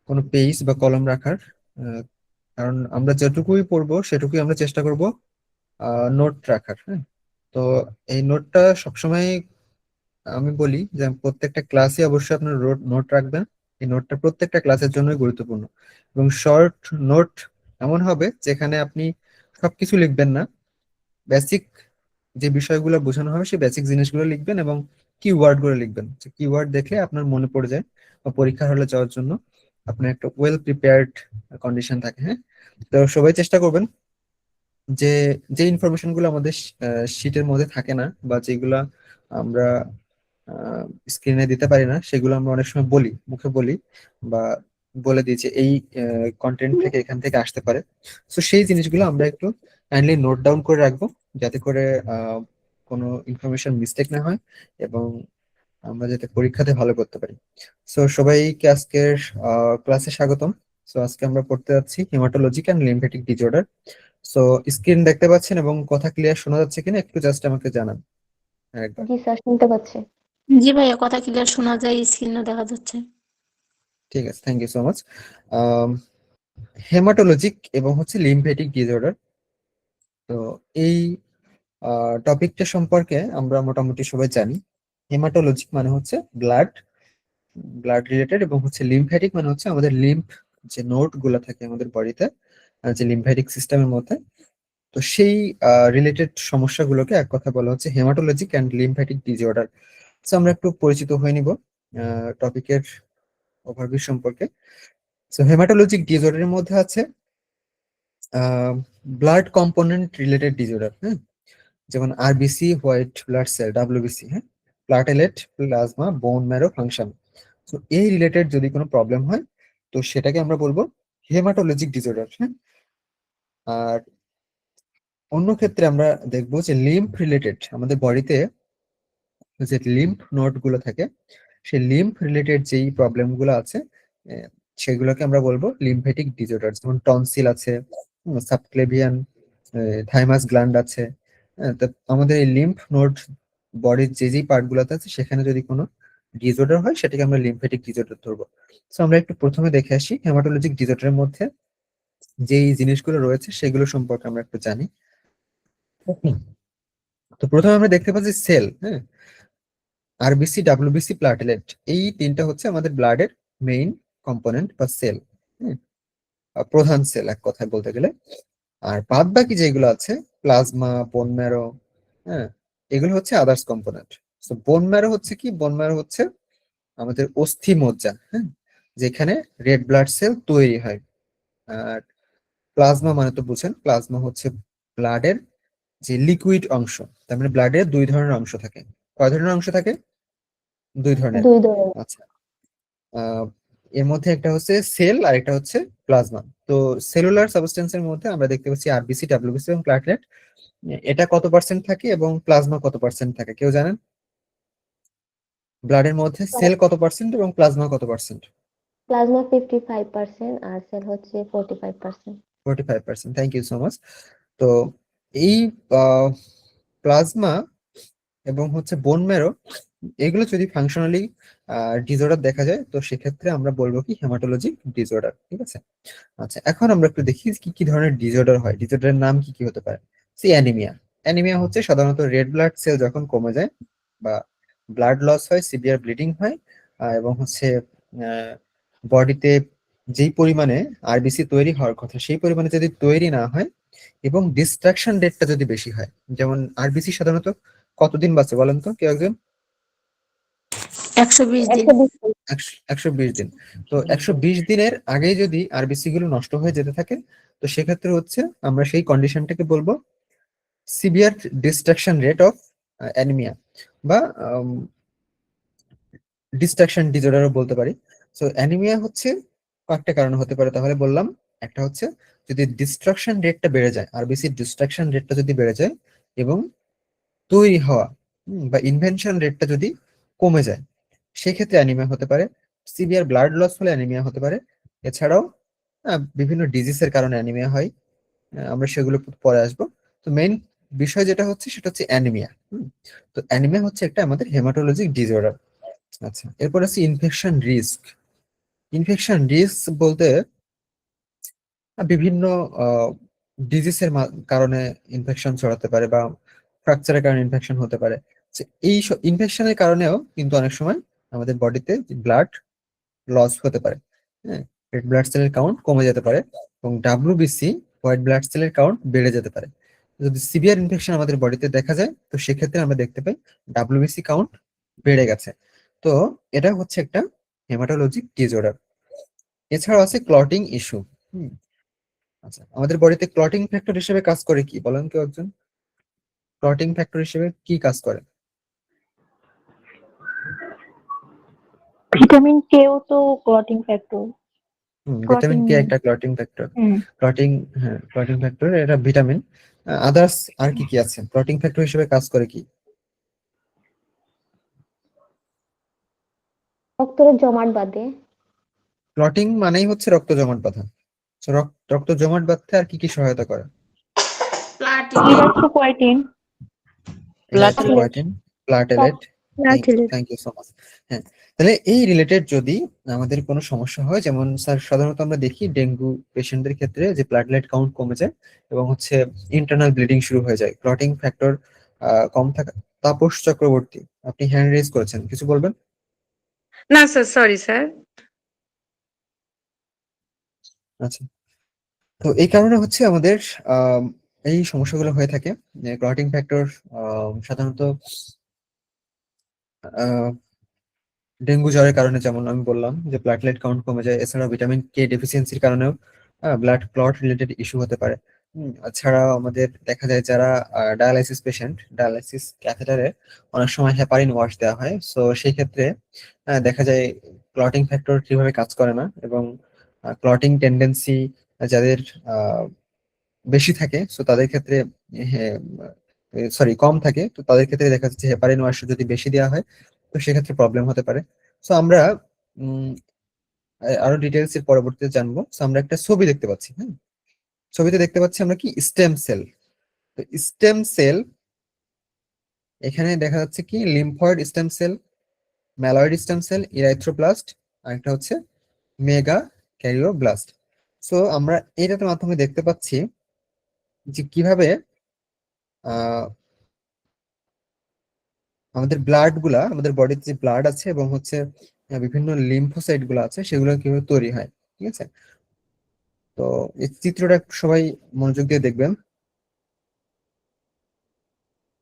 কোনো পেজ বা কলম রাখার। আহ, কারণ আমরা যেটুকুই পড়বো সেটুকুই আমরা চেষ্টা করব নোট রাখার। হ্যাঁ, তো এই নোটটা সবসময় আমি বলি যে প্রত্যেকটা ক্লাসে অবশ্যই আপনার নোট রাখবেন। এই নোটটা প্রত্যেকটা ক্লাসের জন্যই গুরুত্বপূর্ণ, এবং শর্ট নোট এমন হবে যেখানে আপনি সবকিছু লিখবেন না, বেসিক যে বিষয়গুলো বোঝানো হবে সেই বেসিক জিনিসগুলো লিখবেন, এবং কিওয়ার্ড গুলো লিখবেন। যে কিওয়ার্ড দেখলে আপনার মনে পড়ে যায়, বা পরীক্ষার হলে যাওয়ার জন্য আপনার একটা ওয়েল প্রিপেয়ার্ড কন্ডিশন থাকে। হ্যাঁ, তো সবাই চেষ্টা করবেন যে যে ইনফরমেশন গুলো আমাদের শিটের মধ্যে থাকে না, বা যেগুলা আমরা স্ক্রিনে দিতে পারি না, সেগুলো আমরা অনেক সময় বলি, মুখে বলি, বা বলে দিই যে এই কন্টেন্ট থেকে এখান থেকে আসতে পারে। তো সেই জিনিসগুলো আমরা একটু কাইন্ডলি নোট ডাউন করে রাখবো, যাতে করে আহ, কোনো ইনফরমেশন মিস্টেক না হয়, এবং আমরা যাতে পরীক্ষাতে ভালো করতে পারি। সো সবাইকে আজকের ক্লাসে স্বাগতম। সো আজকে আমরা পড়তে যাচ্ছি haematologic and lymphatic disorder. So screen দেখতে পাচ্ছেন এবং কথা ক্লিয়ার শোনা যাচ্ছে কিনা একটু জাস্ট আমাকে জানান। হ্যাঁ, একবার। জি স্যার, শুনতে পাচ্ছি। জি ভাইয়া, কথা ক্লিয়ার শোনা যায়, স্ক্রিনও দেখা যাচ্ছে। ঠিক আছে, thank you so much. Haematologic এবং হচ্ছে লিম্ফেটিক ডিসঅর্ডার। তো এই টপিকটা সম্পর্কে আমরা মোটামুটি সবাই জানি। হেমাটোলজিক মানে হচ্ছে ব্লাড, ব্লাড রিলেটেড, এবং হচ্ছে লিম্ফ্যাটিক মানে হচ্ছে আমাদের লিম্ফ যে নোড গুলা থাকে আমাদের বডিতে, যে লিম্ফ্যাটিক সিস্টেমের মধ্যে। তো সেই রিলেটেড সমস্যাগুলোকে এক কথা বলা হচ্ছে হেমাটোলজিক অ্যান্ড লিম্ফ্যাটিক ডিসঅর্ডার। তো আমরা একটু পরিচিত হয়ে নিব টপিকের ওভারভিউ সম্পর্কে। তো হেমাটোলজিক ডিসঅর্ডারের মধ্যে আছে ব্লাড কম্পোনেন্ট রিলেটেড ডিসঅর্ডার। হ্যাঁ, যেমন RBC, white blood cell, WBC. হ্যাঁ, platelet, plasma, bone marrow function. তো এই রিলেটেড যদি কোনো প্রবলেম হয়, তো সেটাকে আমরা বলবো হেমাটোলজিক ডিসঅর্ডার। হ্যাঁ, আর অন্য ক্ষেত্রে আমরা দেখবো যে লিম্ফ রিলেটেড, আমাদের বডিতে যে লিম্ফ নোড গুলো থাকে, সেই লিম্ফ রিলেটেড যেই প্রবলেম গুলো আছে, আহ, সেগুলোকে আমরা বলবো লিম্ফেটিক ডিসঅর্ডার। যেমন টনসিল আছে, সাবক্লেভিয়ান থাইমাস গ্ল্যান্ড আছে। তো আমাদের এই লিম্ফ নোড বডির যে যেই পার্ট গুলোতে আছে, সেখানে যদি কোনো ডিসঅর্ডার হয় সেটাকে আমরা লিম্ফেটিক ডিসঅর্ডার ধরবো। তো আমরা একটু প্রথমে দেখে আসি হেমাটোলজিক ডিসঅর্ডারের মধ্যে যেই জিনিসগুলো রয়েছে সেগুলো সম্পর্কে আমরা একটু জানি। হুম। তো প্রথমে আমরা দেখতে পাচ্ছি সেল। হ্যাঁ, আরবিসি, ডাব্লিউবিসি, প্লাটেলেট, এই তিনটা হচ্ছে আমাদের ব্লাডের মেইন কম্পোনেন্ট বা সেল, প্রধান সেল এক কথায় বলতে গেলে। আর বাদ বাকি যেগুলো আছে, প্লাজমা, বোন ম্যারো, হ্যাঁ, এগুলো হচ্ছে আদার্স কম্পোনেন্ট। তো বোন ম্যারো হচ্ছে কি? বোন ম্যারো হচ্ছে আমাদের অস্থি মজ্জা। হ্যাঁ, যেখানে রেড ব্লাড সেল তৈরি হয়। আর প্লাজমা মানে তো বুঝেন, প্লাজমা হচ্ছে ব্লাডের যে লিকুইড অংশ। তার মানে ব্লাডের দুই ধরনের অংশ থাকে। কয় ধরনের অংশ থাকে? দুই ধরনের। দুই ধরনের। আচ্ছা, আহ, এর মধ্যে একটা হচ্ছে সেল আর একটা হচ্ছে প্লাজমা। তো সেলুলার সাবস্টেন্সের মধ্যে আমরা দেখতে পাচ্ছি আরবিসি, ডাব্লিউবিসি এবং প্লাটলেট। এটা কত পার্সেন্ট থাকে এবং প্লাজমা কত পার্সেন্ট থাকে কেউ জানেন? ব্লাডের মধ্যে সেল কত পার্সেন্ট এবং প্লাজমা কত পার্সেন্ট? প্লাজমা 55% আর সেল হচ্ছে 45%। 45%। Thank you so much. তো এই প্লাজমা এবং হচ্ছে বোন ম্যারো, এগুলো যদি ফাংশনালি ডিসঅর্ডার দেখা যায়, তো সেক্ষেত্রে আমরা বলবো কি হেমাটোলজিক ডিসঅর্ডার। ঠিক আছে। আচ্ছা, এখন আমরা একটু দেখি কি কি ধরনের ডিসঅর্ডার হয়, ডিসঅর্ডারের নাম কি কি হতে পারে। C anaemia. অ্যানিমিয়া হচ্ছে সাধারণত রেড ব্লাড সেল যখন কমে যায়, বা ব্লাড লস হয়, সিভিয়ার ব্লিডিং হয়, এবং হচ্ছে বডিতে যেই পরিমাণে আরবিসি তৈরি হওয়ার কথা সেই পরিমাণে যদি তৈরি না হয়, এবং ডিস্ট্রাকশন রেটটা যদি বেশি হয়। যেমন আরবিসি সাধারণত কতদিন বাঁচে বলেন তো কেউ একজন? 120 দিন। 120 দিন। 120 দিন। তো 120 দিনের আগে যদি আরবিসি গুলো নষ্ট হয়ে যেতে থাকে, তো সেক্ষেত্রে হচ্ছে আমরা সেই কন্ডিশনটাকে বলবো severe destruction rate of anaemia, বা ডিস্ট্রাকশন ডিসঅর্ডারও বলতে পারি। সো অ্যানিমিয়া হচ্ছে কয়েকটা কারণে হতে পারে, তাহলে বললাম। একটা হচ্ছে যদি ডিস্ট্রাকশন রেটটা বেড়ে যায়, আরবিসি ডিস্ট্রাকশন রেটটা যদি বেড়ে যায়, এবং তৈরি হওয়া বা ইনভেনশন রেটটা যদি কমে যায়, সেক্ষেত্রে অ্যানিমিয়া হতে পারে। সিভিয়ার ব্লাড লস হলে অ্যানিমিয়া হতে পারে। এছাড়াও বিভিন্ন ডিজিজের কারণে অ্যানিমিয়া হয়। আমরা সেগুলো পরে আসবো। তো মেইন বিষয় যেটা হচ্ছে সেটা হচ্ছে অ্যানিমিয়া। তো অ্যানিমিয়া হচ্ছে একটা আমাদের হেমাটোলজিক ডিসঅর্ডার। আচ্ছা, এরপর আছে ইনফেকশন রিস্ক। ইনফেকশন রিস্ক বলতে বিভিন্ন ডিজিজের কারণে ইনফেকশন ছড়াতে পারে বা ফ্র্যাকচারের কারণে ইনফেকশন হতে পারে। তো এই ইনফেকশনের কারণেও কিন্তু অনেক সময় আমাদের বডিতে ব্লাড লস হতে পারে। হ্যাঁ, রেড ব্লাড সেলের কাউন্ট কমে যেতে পারে এবং ডাব্লিউবিসি হোয়াইট ব্লাড সেলের কাউন্ট বেড়ে যেতে পারে। যদি সিভিয়ার ইনফেকশন আমাদের বডিতে দেখা যায় তো সেক্ষেত্রে আমরা দেখতে পাই ডাব্লিউবিসি কাউন্ট বেড়ে গেছে। তো এটা হচ্ছে একটা হেমাটোলজিক ডিসঅর্ডার। এছাড়াও আছে ক্লটিং ইস্যু। আচ্ছা, আমাদের বডিতে ক্লটিং ফ্যাক্টর হিসেবে কাজ করে কি বলেন কেউ একজন? ক্লটিং ফ্যাক্টর হিসেবে কি কাজ করে? ভিটামিন কেও তো clotting factor. Vitamin clotting. K একটা ক্লটিং ফ্যাক্টর। হুম। ক্লটিং, হ্যাঁ ক্লটিং ফ্যাক্টর এটা ভিটামিন। আদার্স আর কি কি আছে ক্লটিং ফ্যাক্টর হিসেবে কাজ করে কি? রক্তের জমাট বাঁধে। ক্লটিং মানেই হচ্ছে রক্ত জমাট বাঁধা। So, রক্ত জমাট বাঁধতে আর কি কি সহায়তা করে? Platelet. Erythropoietin. Platelet. Erythropoietin, platelet. Platelet. Thank you so much. হ্যাঁ, তাহলে এই রিলেটেড যদি আমাদের কোনো সমস্যা হয়, যেমন স্যার সাধারণত আমরা দেখি ডেঙ্গু পেশেন্টদের ক্ষেত্রে যে প্লাটলেট কাউন্ট কমে যায় এবং হচ্ছে ইন্টারনাল ব্লিডিং শুরু হয়ে যায় ক্লটিং ফ্যাক্টর কম থাকা। তাপস চক্রবর্তী, আপনি হ্যান্ড রেজ করেছেন, কিছু বলবেন? না স্যার, সরি স্যার। আচ্ছা, তো এই কারণে হচ্ছে আমাদের আম, এই সমস্যাগুলো হয়ে থাকে। ক্লটিং ফ্যাক্টর সাধারণত ডেঙ্গু জ্বরের কারণে, যেমন আমি বললাম যে প্লাটলেট কাউন্ট কমে যায়, এছাড়াও ভিটামিন কে ডেফিসিয়েন্সির কারণেও ব্লাড ক্লট রিলেটেড ইস্যু হতে পারে। এছাড়াও আমাদের দেখা যায় যারা ডায়ালাইসিস পেশেন্ট, ডায়ালাইসিস ক্যাথেটারে অনেক সময় হেপারিন ওয়াশ দেওয়া হয়, সো সেই ক্ষেত্রে দেখা যায় ক্লটিং ফ্যাক্টর ঠিকভাবে কাজ করে না এবং ক্লটিং টেন্ডেন্সি যাদের আহ, বেশি থাকে, সো তাদের ক্ষেত্রে সরি কম থাকে, তো তাদের ক্ষেত্রে দেখা যাচ্ছে হেপারিন ওয়াশ যদি বেশি দেওয়া হয় তো সেক্ষেত্রে প্রবলেম হতে পারে। সো আমরা উম, আরো ডিটেলস এর পরবর্তীতে জানবো। সো আমরা একটা ছবি দেখতে পাচ্ছি, হ্যাঁ, ছবিতে দেখতে পাচ্ছি আমরা কি স্টেম সেল। তো স্টেম সেল, এখানে দেখা যাচ্ছে কি lymphoid stem cell, myeloid stem cell, erythroblast, আর একটা হচ্ছে মেগা ক্যারিওব্লাস্ট। সো আমরা এটার মাধ্যমে দেখতে পাচ্ছি যে কিভাবে আহ আমাদের ব্লাড গুলা, আমাদের বডিতে যে ব্লাড আছে এবং হচ্ছে বিভিন্ন লিম্ফোসাইট গুলো আছে সেগুলো কিভাবে তৈরি হয়। ঠিক আছে, তো এই চিত্রটা একটু সবাই মনোযোগ দিয়ে দেখবেন।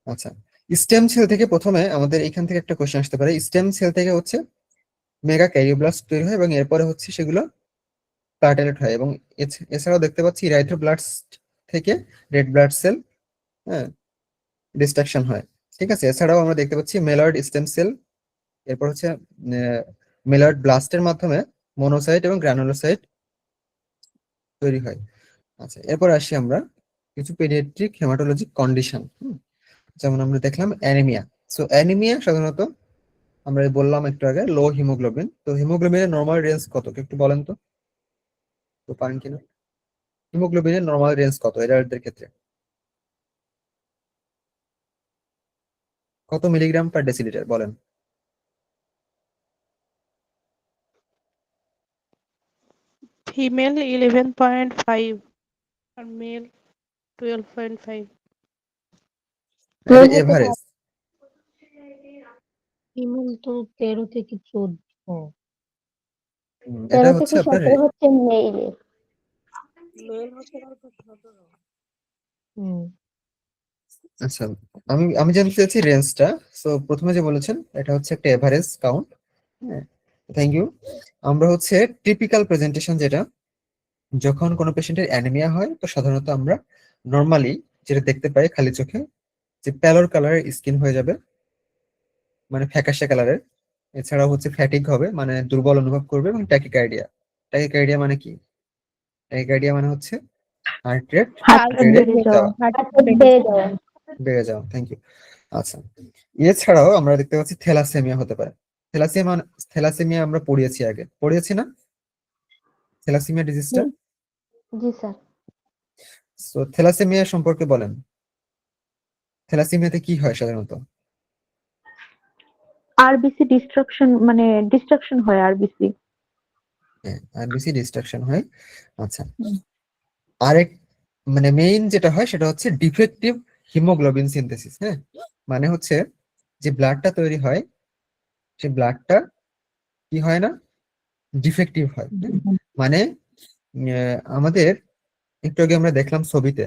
আচ্ছা, স্টেম সেল থেকে প্রথমে আমাদের এখান থেকে একটা কোশ্চেন আসতে পারে, স্টেম সেল থেকে হচ্ছে মেগা ক্যারিওব্লাস্ট তৈরি হয় এবং এরপরে হচ্ছে সেগুলো প্লাটেলেট হয় এবং এছাড়াও দেখতে পাচ্ছি ইরাইথ্রোব্লাস্ট থেকে রেড ব্লাড সেল, হ্যাঁ, ডিস্ট্রাকশন হয়। ঠিক আছে, এছাড়াও আমরা দেখতে পাচ্ছি মেলয়েড স্টেম সেল, এরপর হচ্ছে মেলয়েড ব্লাস্টের মাধ্যমে মনোসাইট এবং গ্রানুলোসাইট তৈরি হয়। আচ্ছা, এরপর আসি আমরা কিছু পেডিয়াট্রিক হেমাটোলজিক কন্ডিশন। যেমন আমরা দেখলাম অ্যানিমিয়া। সো অ্যানিমিয়া সাধারণত আমরা বললাম একটু আগে লো হিমোগ্লোবিন। তো হিমোগ্লোবিনের নর্মাল রেঞ্জ কত একটু বলেন তো, তো পারেন কিনা? হিমোগ্লোবিনের নর্মাল রেঞ্জ কত এডাল্টদের ক্ষেত্রে? কত মিলিগ্রাম পার ডেসিলিটার বলেন? ফিমেল 11.5 আর মেল 12.5। এটা 12 হতে এভারেজ। পারে। ফিমেল তো 13 থেকে 14। এটা 13 হচ্ছে থেকে আপনার 17 হচ্ছে মেইলে। মেল হচ্ছে না তো 17। হুম। আচ্ছা, আমি আমি জানতে চাইছি রেঞ্জটা। সো প্রথমে যে বলেছেন এটা হচ্ছে একটা এভারেজ কাউন্ট। হ্যাঁ, থ্যাংক ইউ। আমরা হচ্ছে টিপিক্যাল প্রেজেন্টেশন যেটা, যখন কোনো পেশেন্টের অ্যানিমিয়া হয় তো সাধারণত আমরা নর্মালি যেটা দেখতে পাই খালি চোখে, যে প্যালোর কালারের স্কিন হয়ে যাবে, মানে ফ্যাকাশে কালারের। এছাড়াও হচ্ছে ফ্যাটিক হবে, মানে দুর্বল অনুভব করবে, এবং ট্যাকিকার্ডিয়া। ট্যাকিকার্ডিয়া মানে কি? ট্যাকিকার্ডিয়া মানে হচ্ছে হার্ট রেট হার্ট রেট বেড়ে বেড়ে যাওয়া। যাওয়া, হার্ট আচ্ছা, রেট বেড়ে বেড়ে যাওয়া। বেড়ে যাওয়া। Thank you. আচ্ছা, এছাড়াও আমরা দেখতে পাচ্ছি থ্যালাসেমিয়া হতে পারে। থ্যালাসেমিয়া, থ্যালাসেমিয়া আমরা পড়িয়েছি, আগে পড়িয়েছি না থ্যালাসেমিয়া ডিজিজটা? জি জি স্যার। তো থ্যালাসেমিয়া সম্পর্কে বলেন, থ্যালাসেমিয়াতে কি হয় সাধারণত? আরবিসি ডিস্ট্রাকশন, মানে ডিস্ট্রাকশন হয় আরবিসি। হ্যাঁ, আরবিসি ডিস্ট্রাকশন হয়। আচ্ছা, আরেক মানে মেইন যেটা হয় সেটা হচ্ছে ডিফেক্টিভ হিমোগ্লোবিন সিনথেসিস। হ্যাঁ, মানে হচ্ছে যে ব্লাডটা তৈরি হয় সে ব্লাডটা কি হয় না, ডিফেক্টিভ হয়। মানে আমাদের একটু আগে আমরা দেখলাম ছবিতে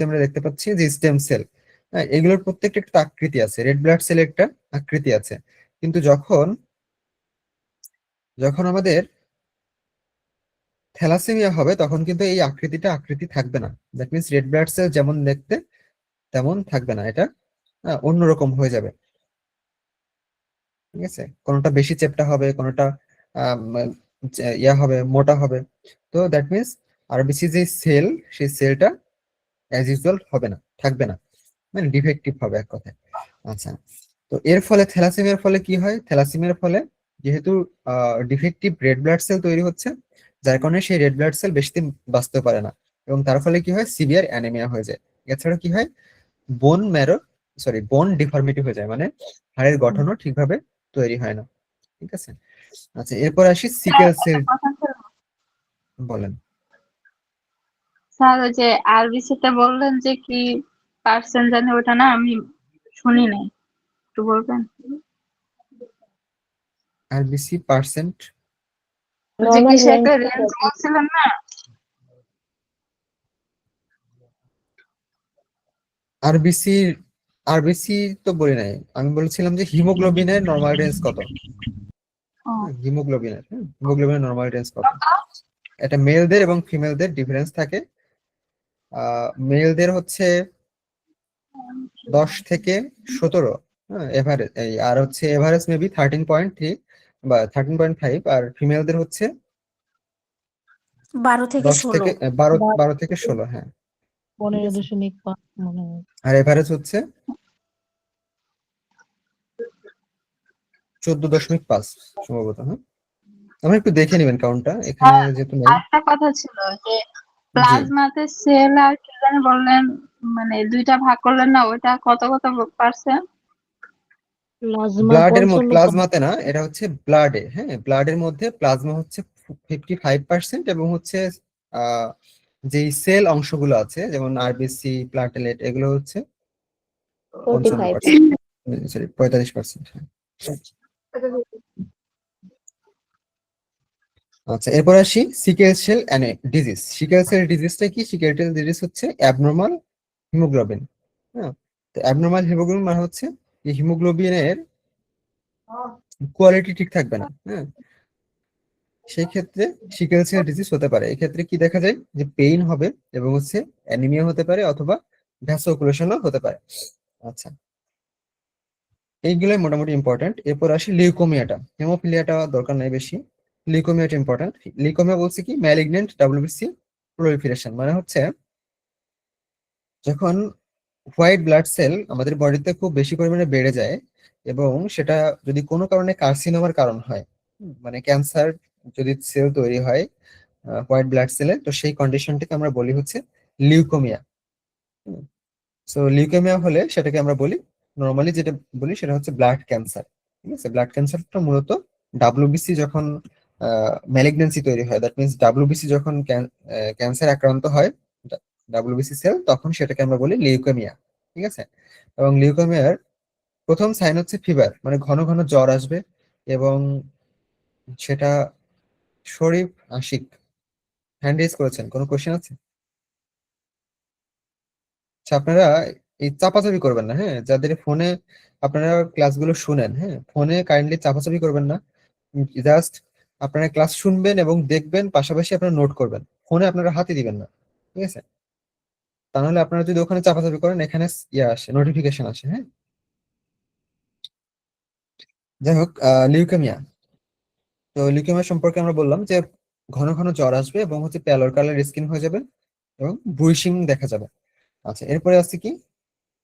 আমরা দেখতে পাচ্ছি যে স্টেম সেল, হ্যাঁ, এগুলোর প্রত্যেকটা একটা আকৃতি আছে, রেড ব্লাড সেলের একটা আকৃতি আছে, কিন্তু যখন যখন আমাদের থ্যালাসেমিয়া হবে তখন কিন্তু এই আকৃতি থাকবে না। That means red blood cell যেমন দেখতে তেমন থাকবে না, এটা অন্যরকম হয়ে যাবে। ঠিক আছে, কোনোটা বেশি চেপটা হবে, কোনোটা আম, ইয়া হবে, মোটা হবে। তো দ্যাট মিনস আরবিসি যে সেল, সেই সেলটা অ্যাজ ইউজুয়াল হবে না, থাকবে না, মানে ডিফেক্টিভ হবে এক কথায়। আচ্ছা, তো এর ফলে থ্যালাসেমিয়ার ফলে কি হয়, থ্যালাসেমিয়ার ফলে যেহেতু ডিফেক্টিভ রেড ব্লাড সেল তৈরি হচ্ছে, যার কারণে সেই রেড ব্লাড সেল বেশি দিন বাঁচতে পারে না, এবং তার ফলে কি হয়, সিভিয়ার অ্যানিমিয়া হয়ে যায়। এছাড়া কি হয়, বোন ডিফর্মিটি হয়ে যায়, মানে হাড়ের গঠনও ঠিকভাবে তৈরি হয় না। ঠিক আছে, আচ্ছা এরপর আসি সিকেল সেল। কথা ছিল বলেন। স্যার, ওই যে আরবিসিতে বললেন যে কি পার্সেন্ট জানি, ওটা না আমি শুনি নাই, একটু বলবেন? আরবিসি পার্সেন্ট, ওই যে নর্মাল কিসে রেঞ্জ একটা রেঞ্জ বলছিলেন না? আরবিসি আরবিসি তো বলি নাই, আমি বলছিলাম যে হিমোগ্লোবিনের নরমাল রেঞ্জ কত। ও, হিমোগ্লোবিনের নরমাল রেঞ্জ কত, এটা মেলদের এবং ফিমেলদের ডিফারেন্স থাকে। মেলদের হচ্ছে 10 থেকে 17, হ্যাঁ এভারেজ, আর হচ্ছে এভারেজ মেবি 13.3 বা 13.5, আর ফিমেলদের হচ্ছে 12 থেকে 10 থেকে 16। 12 থেকে 16, হ্যাঁ। 15.5 মনে হয়। আর এভারেজ হচ্ছে 14.5 সম্ভবত। হ্যাঁ, আমরা একটু দেখে নেবেন কাউন্টটা এখানে স্যার, যেহেতু নেই। আরেকটা কথা ছিল যে জি, প্লাজমাতে সেল আর কি জানি বললেন, মানে দুইটা ভাগ করলেন না, ওইটা কত কত পার্সেন্ট? প্লাজমা 55%। প্লাজমাতে না, এটা হচ্ছে ব্লাডে। হ্যাঁ, ব্লাডের মধ্যে প্লাজমা হচ্ছে 55%, এবং হচ্ছে আহ যেই সেল অংশগুলো আছে যেমন আরবিসি, প্লাটেলেট, এগুলো হচ্ছে 45। 55%, সরি 45%। আচ্ছা, এরপর আসি sickle cell disease. Sickle cell ডিজিজটা কি? সিকেল সেল ডিজিজ হচ্ছে অ্যাবনর্মাল হিমোগ্লোবিন। হ্যাঁ, তো অ্যাবনর্মাল হিমোগ্লোবিন মানে হচ্ছে এই হিমোগ্লোবিনের কোয়ালিটি ঠিক থাকবে না। হ্যাঁ, সেই ক্ষেত্রে সিকেল সেল ডিজিজ হতে পারে। এক্ষেত্রে কি দেখা যায়, যে পেইন হবে এবং হচ্ছে অ্যানিমিয়া হতে পারে, অথবা ভ্যাসোকুলেশনও হতে পারে। আচ্ছা, এইগুলোই মোটামুটি ইম্পর্টেন্ট। এরপর আসি লিউকোমিয়াটা। হেমোফিলিয়াটা দরকার নাই বেশি, লিউকোমিয়াটা ইম্পর্টেন্ট। লিউকোমিয়া বলছে কি, ম্যালিগনেন্ট ডাব্লিউবিসি প্রলিফারেশন, মানে হচ্ছে যখন হোয়াইট ব্লাড সেল আমাদের বডিতে খুব বেশি পরিমাণে বেড়ে যায়, এবং সেটা যদি কোনো কারণে কার্সিনোমার কারণ হয়, মানে ক্যান্সার যদি সেল তৈরি হয় হোয়াইট ব্লাড সেলে, তো সেই কন্ডিশনটাকে আমরা বলি হচ্ছে লিউকোমিয়া। সো লিউকেমিয়া হলে সেটাকে আমরা বলি, নর্মালি যেটা বলি সেটা হচ্ছে ব্লাড ক্যান্সার। ঠিক আছে, ব্লাড ক্যান্সারটা মূলত ডাব্লিউবিসি যখন ম্যালিগনেন্সি তৈরি হয়, দ্যাট মিনস ডাব্লিউবিসি যখন ক্যান্সার আক্রান্ত হয় ডাব্লিউবিসি সেল, তখন সেটাকে আমরা বলি লিউকেমিয়া। ঠিক আছে, এবং লিউকেমিয়ার প্রথম সাইন হচ্ছে ফিভার, মানে ঘন ঘন জ্বর আসবে, এবং সেটা শরীফ আশিক হ্যান্ড রেজ করেছেন, কোনো কোশ্চেন আছে? আচ্ছা, আপনারা এই চাপাচাপি করবেন না, হ্যাঁ, যাদের ফোনে আপনারা ক্লাসগুলো শুনেন, হ্যাঁ, ফোনে কাইন্ডলি চাপাচাপি করবেন না। জাস্ট আপনারা ক্লাস শুনবেন এবং দেখবেন, পাশাপাশি আপনারা নোট করবেন, ফোনে আপনারা হাতে দিবেন না। ঠিক আছে, তা নাহলে আপনারা যদি ওখানে চাপাচাপি করেন, এখানে ইয়ে আসে, নোটিফিকেশন আসে। হ্যাঁ, যাই হোক, লিউকেমিয়া। তো লিউকেমিয়া সম্পর্কে আমরা বললাম যে ঘন ঘন জ্বর আসবে, এবং হচ্ছে প্যালোর কালার স্কিন হয়ে যাবে, এবং ব্রুইশিং দেখা যাবে। আচ্ছা, এরপরে আছে কি,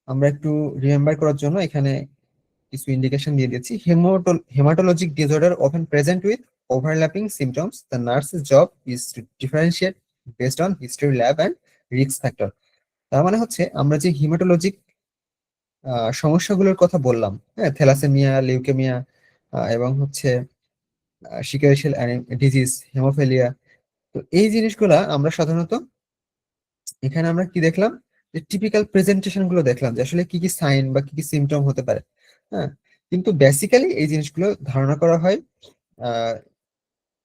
আমরা একটু রিমেম্বার করার জন্য এখানে কিছু ইন্ডিকেশন দিয়ে দিচ্ছি। Haematologic disorder often present with overlapping symptoms. The nurse's job is to differentiate based on history, lab and risk factor. তার মানে হচ্ছে আমরা যে হিমাটোলজিক সমস্যাগুলোর কথা বললাম, হ্যাঁ, থ্যালাসেমিয়া, লিউকেমিয়া, এবং হচ্ছে সিকেল সেল ডিজিজ, হেমোফিলিয়া। তো এই জিনিসগুলা আমরা সাধারণত এখানে আমরা কি দেখলাম, যে টিপিক্যাল প্রেজেন্টেশন গুলো দেখলাম যে আসলে কি কি সাইন বা কি কি সিমটম হতে পারে। হ্যাঁ, কিন্তু বেসিক্যালি এই জিনিসগুলো ধারণা করা হয়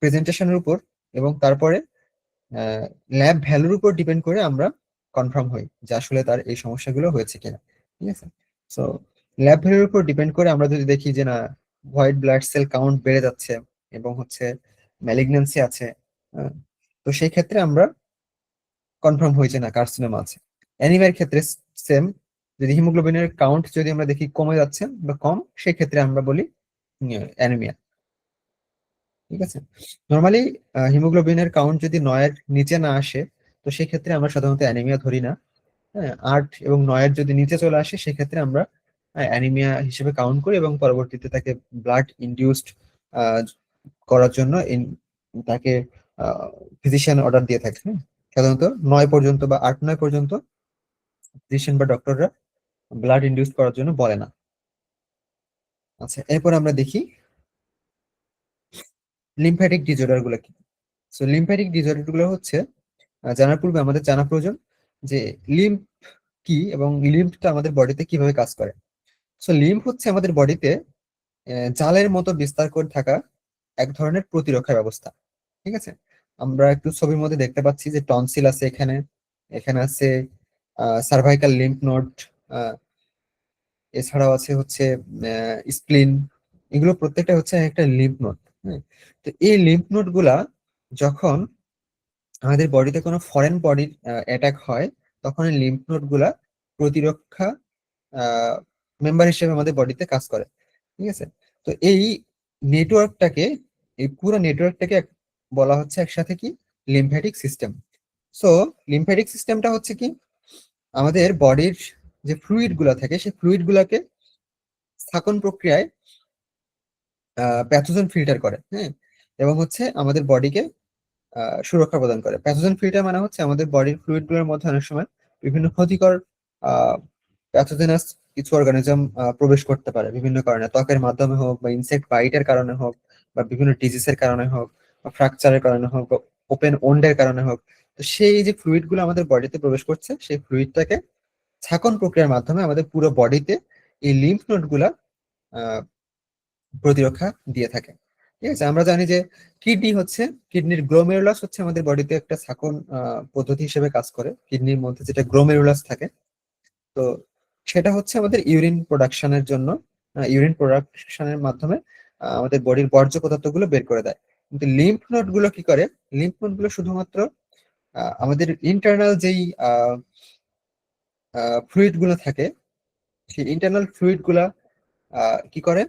প্রেজেন্টেশনের উপর, এবং তারপরে ল্যাব ভ্যালুর উপর ডিপেন্ড করে আমরা কনফার্ম হই যে আসলে তার এই সমস্যাগুলো হয়েছে কিনা। ঠিক আছে, সো ল্যাব ভ্যালুর উপর ডিপেন্ড করে আমরা যদি দেখি যে না, হোয়াইট ব্লাড সেল কাউন্ট বেড়ে যাচ্ছে এবং হচ্ছে ম্যালিগন্যান্সি আছে, তো সেই ক্ষেত্রে আমরা কনফার্ম হয়েছে না কার্সিনোমা আছে। অ্যানিমিয়ার ক্ষেত্রে সেম, যদি হিমোগ্লোবিনের কাউন্ট যদি আমরা দেখি কমে যাচ্ছে বা কম, সেই ক্ষেত্রে আমরা বলি অ্যানিমিয়া। ঠিক আছে, নর্মালি হিমোগ্লোবিনের কাউন্ট যদি 9-এর নিচে না আসে, তো সেই ক্ষেত্রে আমরা সাধারণত অ্যানিমিয়া ধরি না। হ্যাঁ, 8 এবং 9-এর যদি নিচে চলে আসে, সেক্ষেত্রে আমরা অ্যানিমিয়া হিসেবে কাউন্ট করি এবং পরবর্তীতে তাকে ব্লাড ইনডিউসড করার জন্য তাকে ফিজিশিয়ান অর্ডার দিয়ে থাকে। হ্যাঁ, সাধারণত 9 পর্যন্ত বা 8-9 পর্যন্ত ফিজিশিয়ান বা ডক্টররা ব্লাড ইনডিউস করার জন্য বলে না। আচ্ছা, এরপর আমরা দেখি লিম্ফ্যাটিক ডিসঅর্ডার গুলো কি। সো লিম্ফ্যাটিক ডিসঅর্ডার গুলো হচ্ছে জানার পূর্বে আমাদের জানা প্রয়োজন যে লিম্ফ কি এবং লিম্ফটা আমাদের বডিতে কিভাবে কাজ করে। সো লিম্ফ হচ্ছে আমাদের বডিতে জালের মতো বিস্তার করে থাকা এক ধরনের প্রতিরক্ষা ব্যবস্থা। ঠিক আছে, আমরা একটু ছবির মধ্যে দেখতে পাচ্ছি যে টনসিল আছে এখানে, এখানে আছে সার্ভাইকাল লিম্ফ নোড, এছাড়াও আছে হচ্ছে স্প্লিন। এগুলো প্রত্যেকটা হচ্ছে একটা লিম্ফ নোড। হ্যাঁ, তো এই লিম্ফ নোড গুলা যখন আমাদের বডিতে কোনো ফরেন বডির অ্যাটাক হয়, তখন এই লিম্ফ নোড গুলা প্রতিরক্ষা মেম্বার হিসেবে আমাদের বডিতে কাজ করে। ঠিক আছে, তো এই নেটওয়ার্কটাকে, এই পুরো নেটওয়ার্কটাকে বলা হচ্ছে একসাথে কি, লিম্ফ্যাটিক সিস্টেম। সো লিম্ফ্যাটিক সিস্টেমটা হচ্ছে কি, আমাদের বডির যে ফ্লুইড গুলা থাকে, সেই ফ্লুইড গুলাকে স্থাপন প্রক্রিয়ায় প্যাথোজেন ফিল্টার করে। হ্যাঁ, এবং হচ্ছে আমাদের বডিকে সুরক্ষা প্রদান করে। প্যাথোজেন ফিল্টার মানে হচ্ছে আমাদের বডির ফ্লুইড গুলোর মধ্যে অনেক সময় বিভিন্ন ক্ষতিকর প্যাথোজেনাস কিছু অর্গানিজম প্রবেশ করতে পারে বিভিন্ন কারণে, ত্বকের মাধ্যমে হোক বা ইনসেক্ট বাইটের কারণে হোক বা বিভিন্ন ডিজিজের কারণে হোক বা ফ্র্যাকচারের কারণে হোক বা ওপেন ওন্ডের কারণে হোক। তো সেই যে ফ্লুইড গুলো আমাদের বডিতে প্রবেশ করছে, সেই ফ্লুইডটাকে ছাঁকন প্রক্রিয়ার মাধ্যমে আমাদের পুরো বডিতে এই লিম্ফ নোড গুলা প্রতিরক্ষা দিয়ে থাকে। ঠিক আছে, আমরা জানি যে কিডনি হচ্ছে, কিডনির গ্লোমেরুলাস হচ্ছে আমাদের বডিতে একটা ছাঁকন পদ্ধতি হিসেবে কাজ করে। কিডনির মধ্যে যেটা গ্লোমেরুলাস থাকে, তো সেটা হচ্ছে আমাদের ইউরিন প্রোডাকশনের জন্য, ইউরিন প্রোডাকশনের মাধ্যমে আমাদের বডির বর্জ্য পদার্থগুলো বের করে দেয়। কিন্তু লিম্ফ নোড গুলো কি করে, লিম্ফ নোড গুলো শুধুমাত্র আমাদের ইন্টারনাল যেই ফ্লুইড গুলো থাকে, সেই ইন্টারনাল ফ্লুইড গুলা কি করে,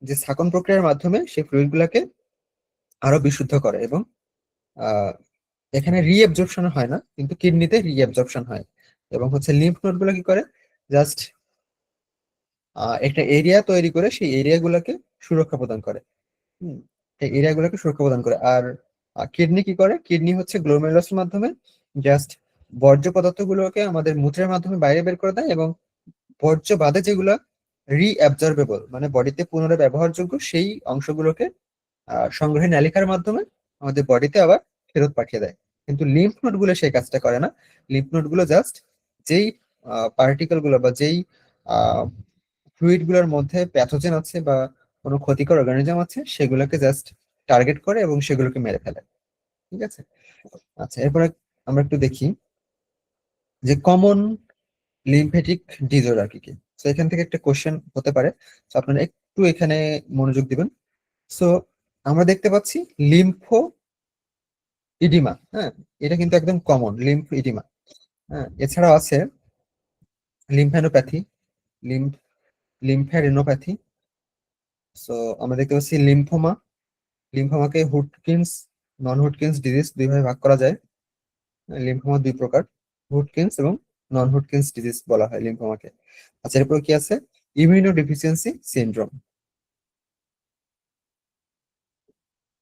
যে ছাঁকন প্রক্রিয়ার মাধ্যমে সেই ফ্লুইড গুলাকে আরো বিশুদ্ধ করে এবং আহ, এখানে রিঅ্যাবজর্পশন হয় না, কিন্তু কিডনিতে রিঅ্যাবজর্পশন হয়। এবং হচ্ছে লিম্ফ নোড গুলো কি করে, জাস্ট একটা এরিয়া তৈরি করে সেই এরিয়া গুলাকে সুরক্ষা প্রদান করে। হুম, এই এরিয়া গুলোকে সুরক্ষা প্রদান করে। আর কিডনি কি করে, কিডনি হচ্ছে গ্লোমেরুলাসের মাধ্যমে জাস্ট বর্জ্য পদার্থগুলোকে আমাদের মূত্রের মাধ্যমে বাইরে বের করে দেয়, এবং বর্জ্য বাদে যেগুলা রিঅ্যাবজর্বেবল মানে বডিতে পুনরায় ব্যবহারযোগ্য, সেই অংশগুলোকে সংগ্রহের নালিকার মাধ্যমে আমাদের বডিতে আবার ফেরত পাঠিয়ে দেয়। কিন্তু লিম্ফ নোড গুলো সেই কাজটা করে না। লিম্ফ নোড গুলো জাস্ট যেই পার্টিকেল গুলো বা যেই ফ্লুইড গুলোর মধ্যে প্যাথোজেন আছে বা কোনো ক্ষতিকর অর্গানিজম আছে, সেগুলোকে জাস্ট টার্গেট করে এবং সেগুলোকে মেরে ফেলে। ঠিক আছে, আচ্ছা, এরপরে আমরা একটু দেখি যে কমন লিম্ফেটিক ডিসঅর্ডার কি কি। তো এখান থেকে একটা কোশ্চেন হতে পারে, তো আপনারা একটু এখানে মনোযোগ দিবেন। সো আমরা দেখতে পাচ্ছি লিম্ফো ইডিমা। হ্যাঁ, এটা কিন্তু একদম কমন, লিম্ফ ইডিমা। হ্যাঁ, এছাড়াও আছে লিম্ফ্যানোপ্যাথি, লিম্ফ লিম্ফ্যাডেনোপ্যাথি। সো আমরা দেখতে পাচ্ছি লিম্ফোমা। লিম্ফোমাকে হুডকিন্স, নন হুডকিন্স ডিজিজ দুই ভাবে ভাগ করা যায়। লিম্ফোমা দুই প্রকার, হুডকিন্স এবং নন হুডকিন্স ডিজিজ বলা হয় লিম্ফোমাকে। আচ্ছা, এরপর কি আছে, ইমিউনো ডেফিসিয়েন্সি সিনড্রোম।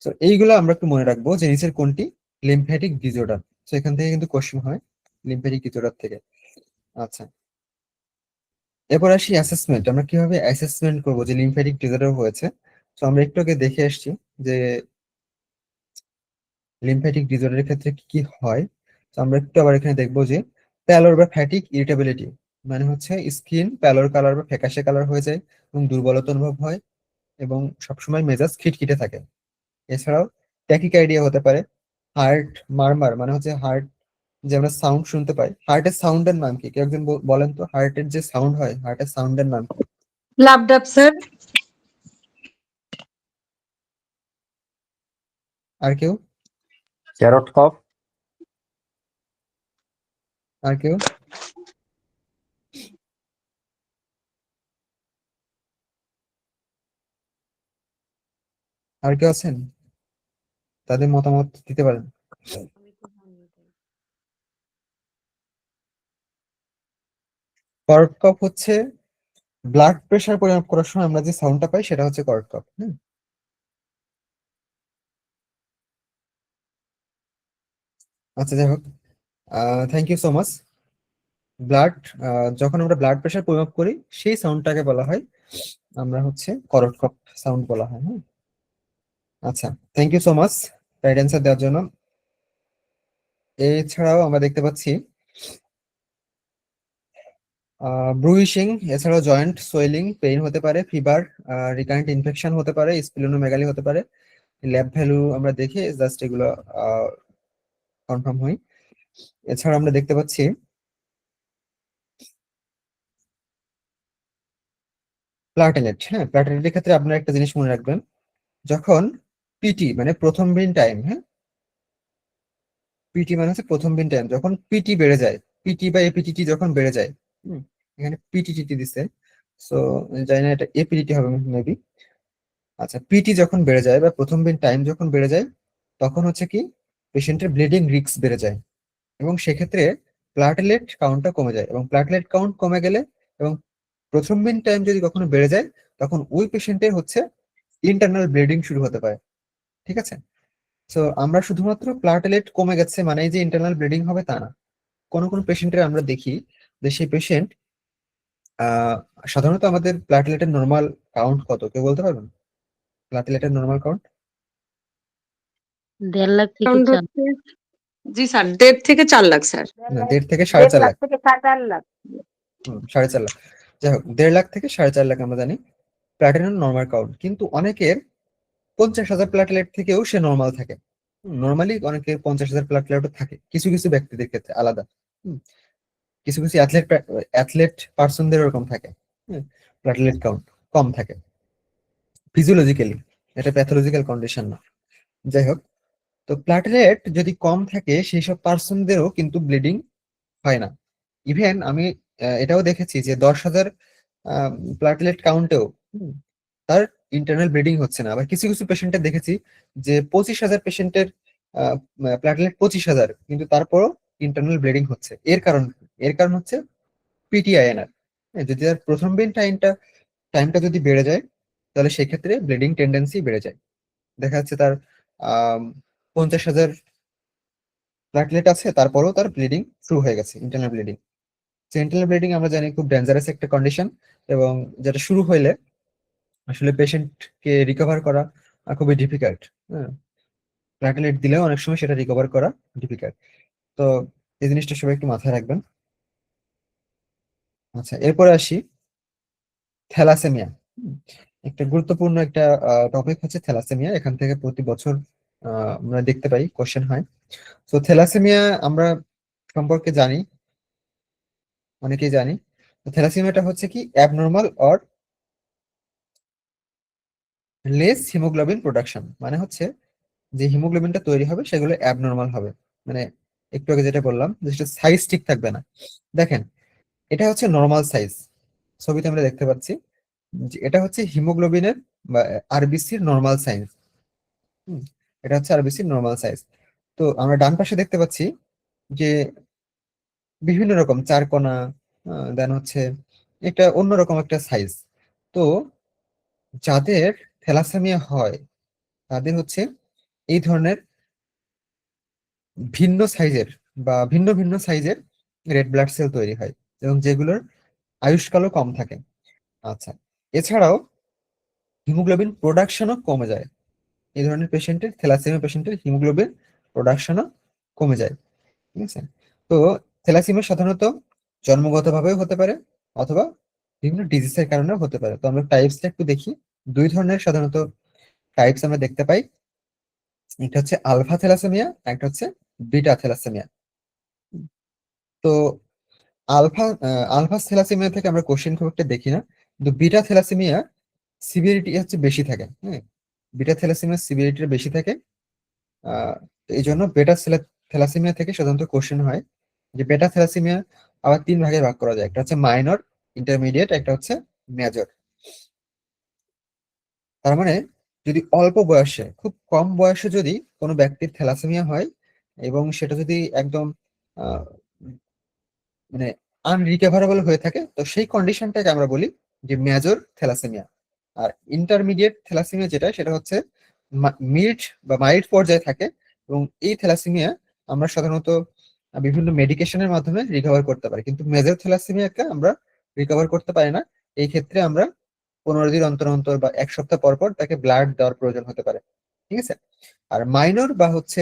তো এইগুলো আমরা একটু মনে রাখবো যে নিচের কোনটি লিম্ফ্যাটিক ডিসঅর্ডার। তো এখান থেকে কিন্তু কোশ্চেন হয় লিম্ফ্যাটিক ডিসঅর্ডার থেকে। আচ্ছা, এরপর আসি অ্যাসেসমেন্ট। আমরা কিভাবে অ্যাসেসমেন্ট করবো যে লিম্ফ্যাটিক ডিসঅর্ডার হয়েছে। তো আমরা একটু আগে দেখে এসেছি যে লিম্ফ্যাটিক ডিসঅর্ডারের ক্ষেত্রে কি কি হয়। তো আমরা একটু আবার এখানে দেখবো যে প্যালোর বা ফ্যাটিক ইরিটেবিলিটি মানে হচ্ছে স্কিন প্যালোর কালার বা ফ্যাকাশে কালার হয়ে যায় এবং দুর্বলতা অনুভব হয় এবং সবসময় মেজাজ খিটখিটে থাকে। এছাড়াও ট্যাকিকার্ডিয়া হতে পারে। হার্ট মারমার মানে হচ্ছে হার্ট যে আমরা সাউন্ড শুনতে পাই, হার্টের সাউন্ডের নাম কি? কেউ একজন বলেন তো, হার্টের যে সাউন্ড হয় হার্টের সাউন্ডের নাম কি? লাভ ডাব স্যার। আর কেউ? ক্যারট কফ। আর কেউ? আর কেউ আছেন তাদের মতামত দিতে পারেন? কর্ড কফ হচ্ছে ব্লাড প্রেশার পরিমাপ করার সময় আমরা যে সাউন্ডটা পাই সেটা হচ্ছে কর্ড কফ। আচ্ছা, যাই হোক, thank you so much. Blood যখন আমরা ব্লাড প্রেশার পরিমাপ করি সেই সাউন্ডটাকে বলা হয় আমরা হচ্ছে কর্ড কফ সাউন্ড বলা হয়। হ্যাঁ, আচ্ছা, thank you so much right answer দেওয়ার জন্য। এছাড়াও আমরা দেখতে পাচ্ছি ব্রুইশিং, এছাড়াও জয়েন্ট সোয়েলিং, পেইন হতে পারে, ফিভার, রিকারেন্ট ইনফেকশন হতে পারে, স্প্লেনোমেগালি হতে পারে। ল্যাব ভ্যালু আমরা দেখে জাস্ট এগুলো কনফার্ম হই। এছাড়া আমরা দেখতে পাচ্ছি প্লাটেলেট। হ্যাঁ, প্লাটেলেটের ক্ষেত্রে আপনারা একটা জিনিস মনে রাখবেন, যখন পিটি মানে প্রথম বিন টাইম, হ্যাঁ পিটি মানে হচ্ছে প্রথম বিন টাইম, যখন পিটি বেড়ে যায়, পিটি বা এপিটিটি যখন বেড়ে যায়, এখানে পিটিটি দিচ্ছে, সো জানি না এটা এপিটিটি হবে মেবি। আচ্ছা, পিটি যখন বেড়ে যায় বা প্রথম বিন টাইম যখন বেড়ে যায় তখন হচ্ছে কি পেশেন্টের ব্লিডিং রিস্ক বেড়ে যায় এবং সেক্ষেত্রে প্লাটেলেট কাউন্টটা কমে যায় এবং প্লাটেলেট কাউন্ট কমে গেলে এবং প্রথম বিন টাইম যদি কখনো বেড়ে যায় তখন ওই পেশেন্টের হচ্ছে ইন্টারনাল ব্লিডিং শুরু হতে পারে। ঠিক আছে, তো আমরা শুধুমাত্র প্লাটেলেট কমে গেছে মানে যে ইন্টারনাল ব্লিডিং হবে তা না। কোনো কোনো পেশেন্টের আমরা দেখি যে সেই পেশেন্ট সাধারণত আমাদের প্লাটেলেটের নর্মাল কাউন্ট কত কেউ বলতে পারবেন? প্লাটেলেটের নর্মাল কাউন্ট 1.5 লাখ থেকে Sound 4 হচ্ছে, জি স্যার, 1.5 থেকে 4 লাখ স্যার। না, 1.5 থেকে 4.5 লাখ। থেকে 4.5 লাখ। 4.5 লাখ। যাই হোক, 1.5 লাখ থেকে 4.5 লাখ আমরা জানি প্লাটিনাম নর্মাল কাউন্ট, কিন্তু অনেকের 50,000 প্লাটলেট থেকেও সে নর্মাল থাকে। নর্মালি অনেকের 50,000 প্লাটলেটও থাকে কিছু কিছু ব্যক্তিদের ক্ষেত্রে আলাদা। হুম, কিছু কিছু অ্যাথলেট পার্সনদের ওরকম থাকে, প্লাটলেট কাউন্ট কম থাকে ফিজিওলজিক্যালি, এটা প্যাথোলজিক্যাল কন্ডিশন না। যাই হোক, তো প্লাটলেট যদি কম থাকে সেই সব পার্সনদেরও কিন্তু ব্লিডিং হয় না। ইভেন আমি এটাও দেখেছি যে 10,000 প্লাটলেট কাউন্টেও তার ইন্টারনাল ব্লিডিং হচ্ছে না। আবার কিছু কিছু পেশেন্টের দেখেছি যে 25,000 পেশেন্টের প্লাটলেট 25,000 কিন্তু তারপরও ইন্টারনাল ব্লিডিং হচ্ছে। এর কারণ হচ্ছে পিটিআইএনআর। যদি তার প্রথম বিন টাইমটা যদি বেড়ে যায় তাহলে সেক্ষেত্রে ব্লিডিং টেন্ডেন্সি বেড়ে যায়। দেখা যাচ্ছে তার 50,000 প্লাটলেট আছে তারপরেও তার ব্লিডিং শুরু হয়ে গেছে, ইন্টারনাল ব্লিডিং। ইন্টারনাল ব্লিডিং আমরা জানি খুব ডেঞ্জারাস একটা কন্ডিশন এবং যেটা শুরু হইলে আসলে পেশেন্টকে রিকভার করা খুবই ডিফিকাল্ট। হ্যাঁ, প্লাটেলেট দিলেও অনেক সময় সেটা রিকভার করা ডিফিকাল্ট। তো এই জিনিসটা সবাই একটু মাথায় রাখবেন। আচ্ছা, এরপরে আসি থ্যালাসেমিয়া। একটা গুরুত্বপূর্ণ একটা টপিক হচ্ছে থ্যালাসেমিয়া। এখান থেকে প্রতি বছর আমরা দেখতে পাই কোশ্চেন হয়। তো থ্যালাসেমিয়া আমরা সম্পর্কে জানি, অনেকেই জানি। থ্যালাসেমিয়াটা হচ্ছে কি abnormal or less haemoglobin production, মানে হচ্ছে যে হিমোগ্লোবিনটা তৈরি হবে সেগুলো অ্যাবনর্মাল হবে। মানে একটু আগে যেটা বললাম যে সেটা সাইজ ঠিক থাকবে না। দেখেন, এটা হচ্ছে নর্মাল সাইজ, ছবিতে আমরা দেখতে পাচ্ছি যে এটা হচ্ছে হিমোগ্লোবিনের বা আরবিসির নর্মাল সাইজ। এটা হচ্ছে আরবিসির নর্মাল সাইজ। তো আমরা ডান পাশে দেখতে পাচ্ছি যে বিভিন্ন রকম চারকোনা, দেন হচ্ছে এটা অন্যরকম একটা সাইজ। তো যাদের থ্যালাসেমিয়া হয় তাদের হচ্ছে এই ধরনের ভিন্ন সাইজের বা ভিন্ন ভিন্ন সাইজের রেড ব্লাড সেল তৈরি হয় এবং যেগুলোর আয়ুষ্কালও কম থাকে। আচ্ছা, এছাড়াও হিমোগ্লোবিন প্রোডাকশনও কমে যায়। এই ধরনের পেশেন্টের, থ্যালাসেমিয়া পেশেন্টের হিমোগ্লোবিন প্রোডাকশনও কমে যায়। ঠিক আছে। তো থ্যালাসেমিয়া সাধারণত জন্মগতভাবেও হতে পারে অথবা বিভিন্ন ডিজিজের কারণেও হতে পারে। তো আমরা টাইপসটা একটু দেখি। দুই ধরনের সাধারণত টাইপস আমরা দেখতে পাই। একটা হচ্ছে আলফা থ্যালাসেমিয়া, একটা হচ্ছে বিটা থ্যালাসেমিয়া। তো আলফা আলফা থ্যালাসেমিয়া থেকে আমরা কোশ্চেন খুব একটা দেখি না, কিন্তু বিটা থ্যালাসেমিয়া সিভিয়ারিটি হচ্ছে বেশি থাকে। হ্যাঁ, বিটা থ্যালাসেমিয়া সিভিয়ারিটি বেশি থাকে। তো এই জন্য বেটা থ্যালাসেমিয়া থেকে সাধারণত কোশ্চেন হয় যে বেটা থ্যালাসেমিয়া আবার তিন ভাগে ভাগ করা যায়, একটা হচ্ছে মাইনর, ইন্টারমিডিয়েট, একটা হচ্ছে মেজর। তার মানে যদি অল্প বয়সে, খুব কম বয়সে যদি কোনো ব্যক্তির থ্যালাসেমিয়া হয় এবং সেটা যদি একদম আহ, মানে আনরিকভারেবল হয়ে থাকে, তো সেই কন্ডিশনটাকে আমরা বলি যে মেজর থ্যালাসেমিয়া। আর ইন্টারমিডিয়েট থ্যালাসেমিয়া যেটা, সেটা হচ্ছে মিড বা মাইল্ড পর্যায়ে থাকে, এবং এই থ্যালাসেমিয়া আমরা সাধারণত বিভিন্ন মেডিকেশনের মাধ্যমে রিকভার করতে পারি, কিন্তু মেজর থ্যালাসেমিয়াকে আমরা রিকভার করতে পারি না। এই ক্ষেত্রে আমরা 15 দিন অন্তর অন্তর বা 1 সপ্তাহ পর পর তাকে ব্লাড দেওয়ার প্রয়োজন হতে পারে। ঠিক আছে। আর মাইনর বা হচ্ছে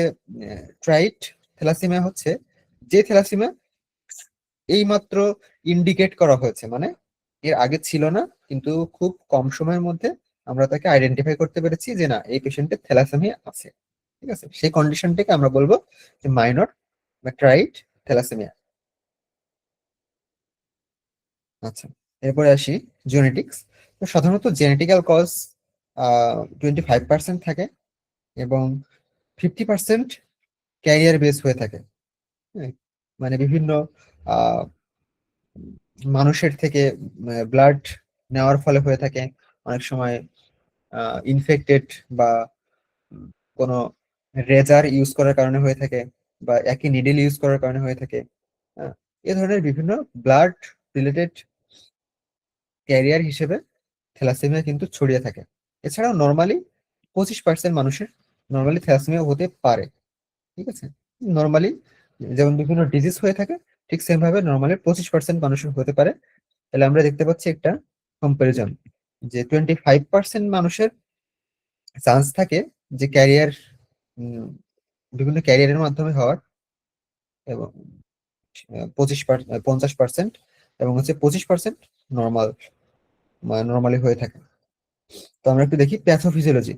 ট্রাইট থ্যালাসেমিয়া হচ্ছে যে থ্যালাসেমিয়া এইমাত্র ইন্ডিকেট করা হয়েছে, মানে এর আগে ছিল না, কিন্তু খুব কম সময়ের মধ্যে আমরা তাকে আইডেন্টিফাই করতে পেরেছি যে না, এই পেশেন্টের থ্যালাসেমিয়া আছে। ঠিক আছে, সেই কন্ডিশনটাকে আমরা বলবো যে মাইনর বা ট্রাইট থ্যালাসেমিয়া। আচ্ছা, এরপরে আসি জেনেটিক্স। তো সাধারণত জেনেটিক্যাল কজ 25% থাকে এবং 50% ক্যারিয়ার বেস হয়ে থাকে। হ্যাঁ, মানে বিভিন্ন আহ মানুষের থেকে ব্লাড নেওয়ার ফলে হয়ে থাকে, অনেক সময় ইনফেক্টেড বা কোনো রেজার ইউজ করার কারণে হয়ে থাকে, বা একই নিডল ইউজ করার কারণে হয়ে থাকে। এ ধরনের বিভিন্ন ব্লাড রিলেটেড ক্যারিয়ার হিসেবে থ্যালাসেমিয়া কিন্তু ছড়িয়ে থাকে। এছাড়াও নর্মালি 25% মানুষের নর্মালি থ্যালাসেমিয়া হতে পারে। ঠিক আছে, নর্মালি যেমন বিভিন্ন ডিজিজ হয়ে থাকে, ঠিক সেম ভাবে নর্মালি 25% মানুষের হতে পারে। তাহলে আমরা দেখতে পাচ্ছি একটা কম্পারিজন যে 25% মানুষের চান্স থাকে যে ক্যারিয়ার, বিভিন্ন ক্যারিয়ারের মাধ্যমে হওয়ার, এবং 50% এবং হচ্ছে 25% নর্মাল নর্মালি হয়ে থাকে। তো আমরা একটু দেখি প্যাথোফিজিওলজি।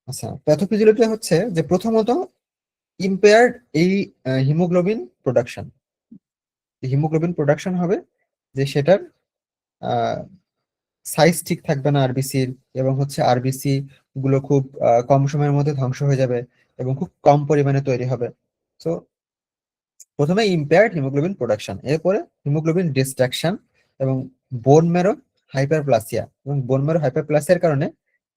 আচ্ছা, প্যাথোফিজিওলজি হচ্ছে যে প্রথমত ইম্পেয়ার্ড এই হিমোগ্লোবিন প্রোডাকশন। হিমোগ্লোবিন প্রোডাকশন হবে যে সেটার সাইজ ঠিক থাকবে না আরবিসির, এবং হচ্ছে আরবিসি গুলো খুব কম সময়ের মধ্যে ধ্বংস হয়ে যাবে এবং খুব কম পরিমাণে তৈরি হবে। তো প্রথমে ইম্পেয়ার্ড হিমোগ্লোবিন প্রোডাকশন, এরপরে হিমোগ্লোবিন ডিস্ট্রাকশন এবং বোন ম্যারো হাইপারপ্লাসিয়া। এবং বোন ম্যারো হাইপারপ্লাসিয়ার কারণে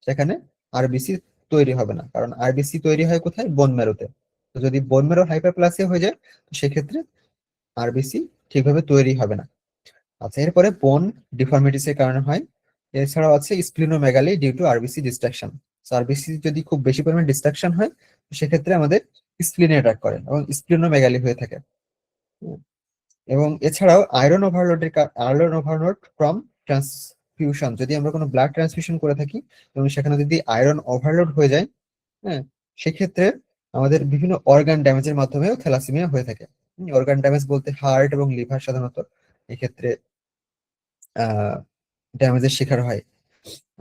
সেখানে আরবিসি তৈরি হবে না, কারণ আরবিসি তৈরি হয় কোথায়? বোন ম্যারোতে। তো যদি বোন ম্যারো হাইপারপ্লাসিয়া হয়ে যায়, তো সেক্ষেত্রে আরবিসি ঠিকভাবে তৈরি হবে না। আচ্ছা, এরপরে বোন ডিফর্মিটিস এর কারণে হয়। এছাড়াও আছে splenomegaly due to RBC destruction. RBC যদি খুব বেশি পরিমাণ ডিস্ট্রাকশন হয়, তো সেক্ষেত্রে আমাদের স্প্লিনে অ্যাটাক করে এবং স্প্লিনোমেগালি হয়ে থাকে। এবং এছাড়াও আয়রন ওভারলোড ফ্রম ট্রান্সফিউশন, যদি আমরা কোনো ব্লাড ট্রান্সফিউশন করে থাকি এবং সেখানে যদি আয়রন ওভারলোড হয়ে যায়, হ্যাঁ, সেক্ষেত্রে আমাদের বিভিন্ন অর্গান ড্যামেজের মাধ্যমেও থ্যালাসেমিয়া হয়ে থাকে। অর্গান ড্যামেজ বলতে হার্ট এবং লিভার সাধারণত এক্ষেত্রে ড্যামেজের শিকার হয়।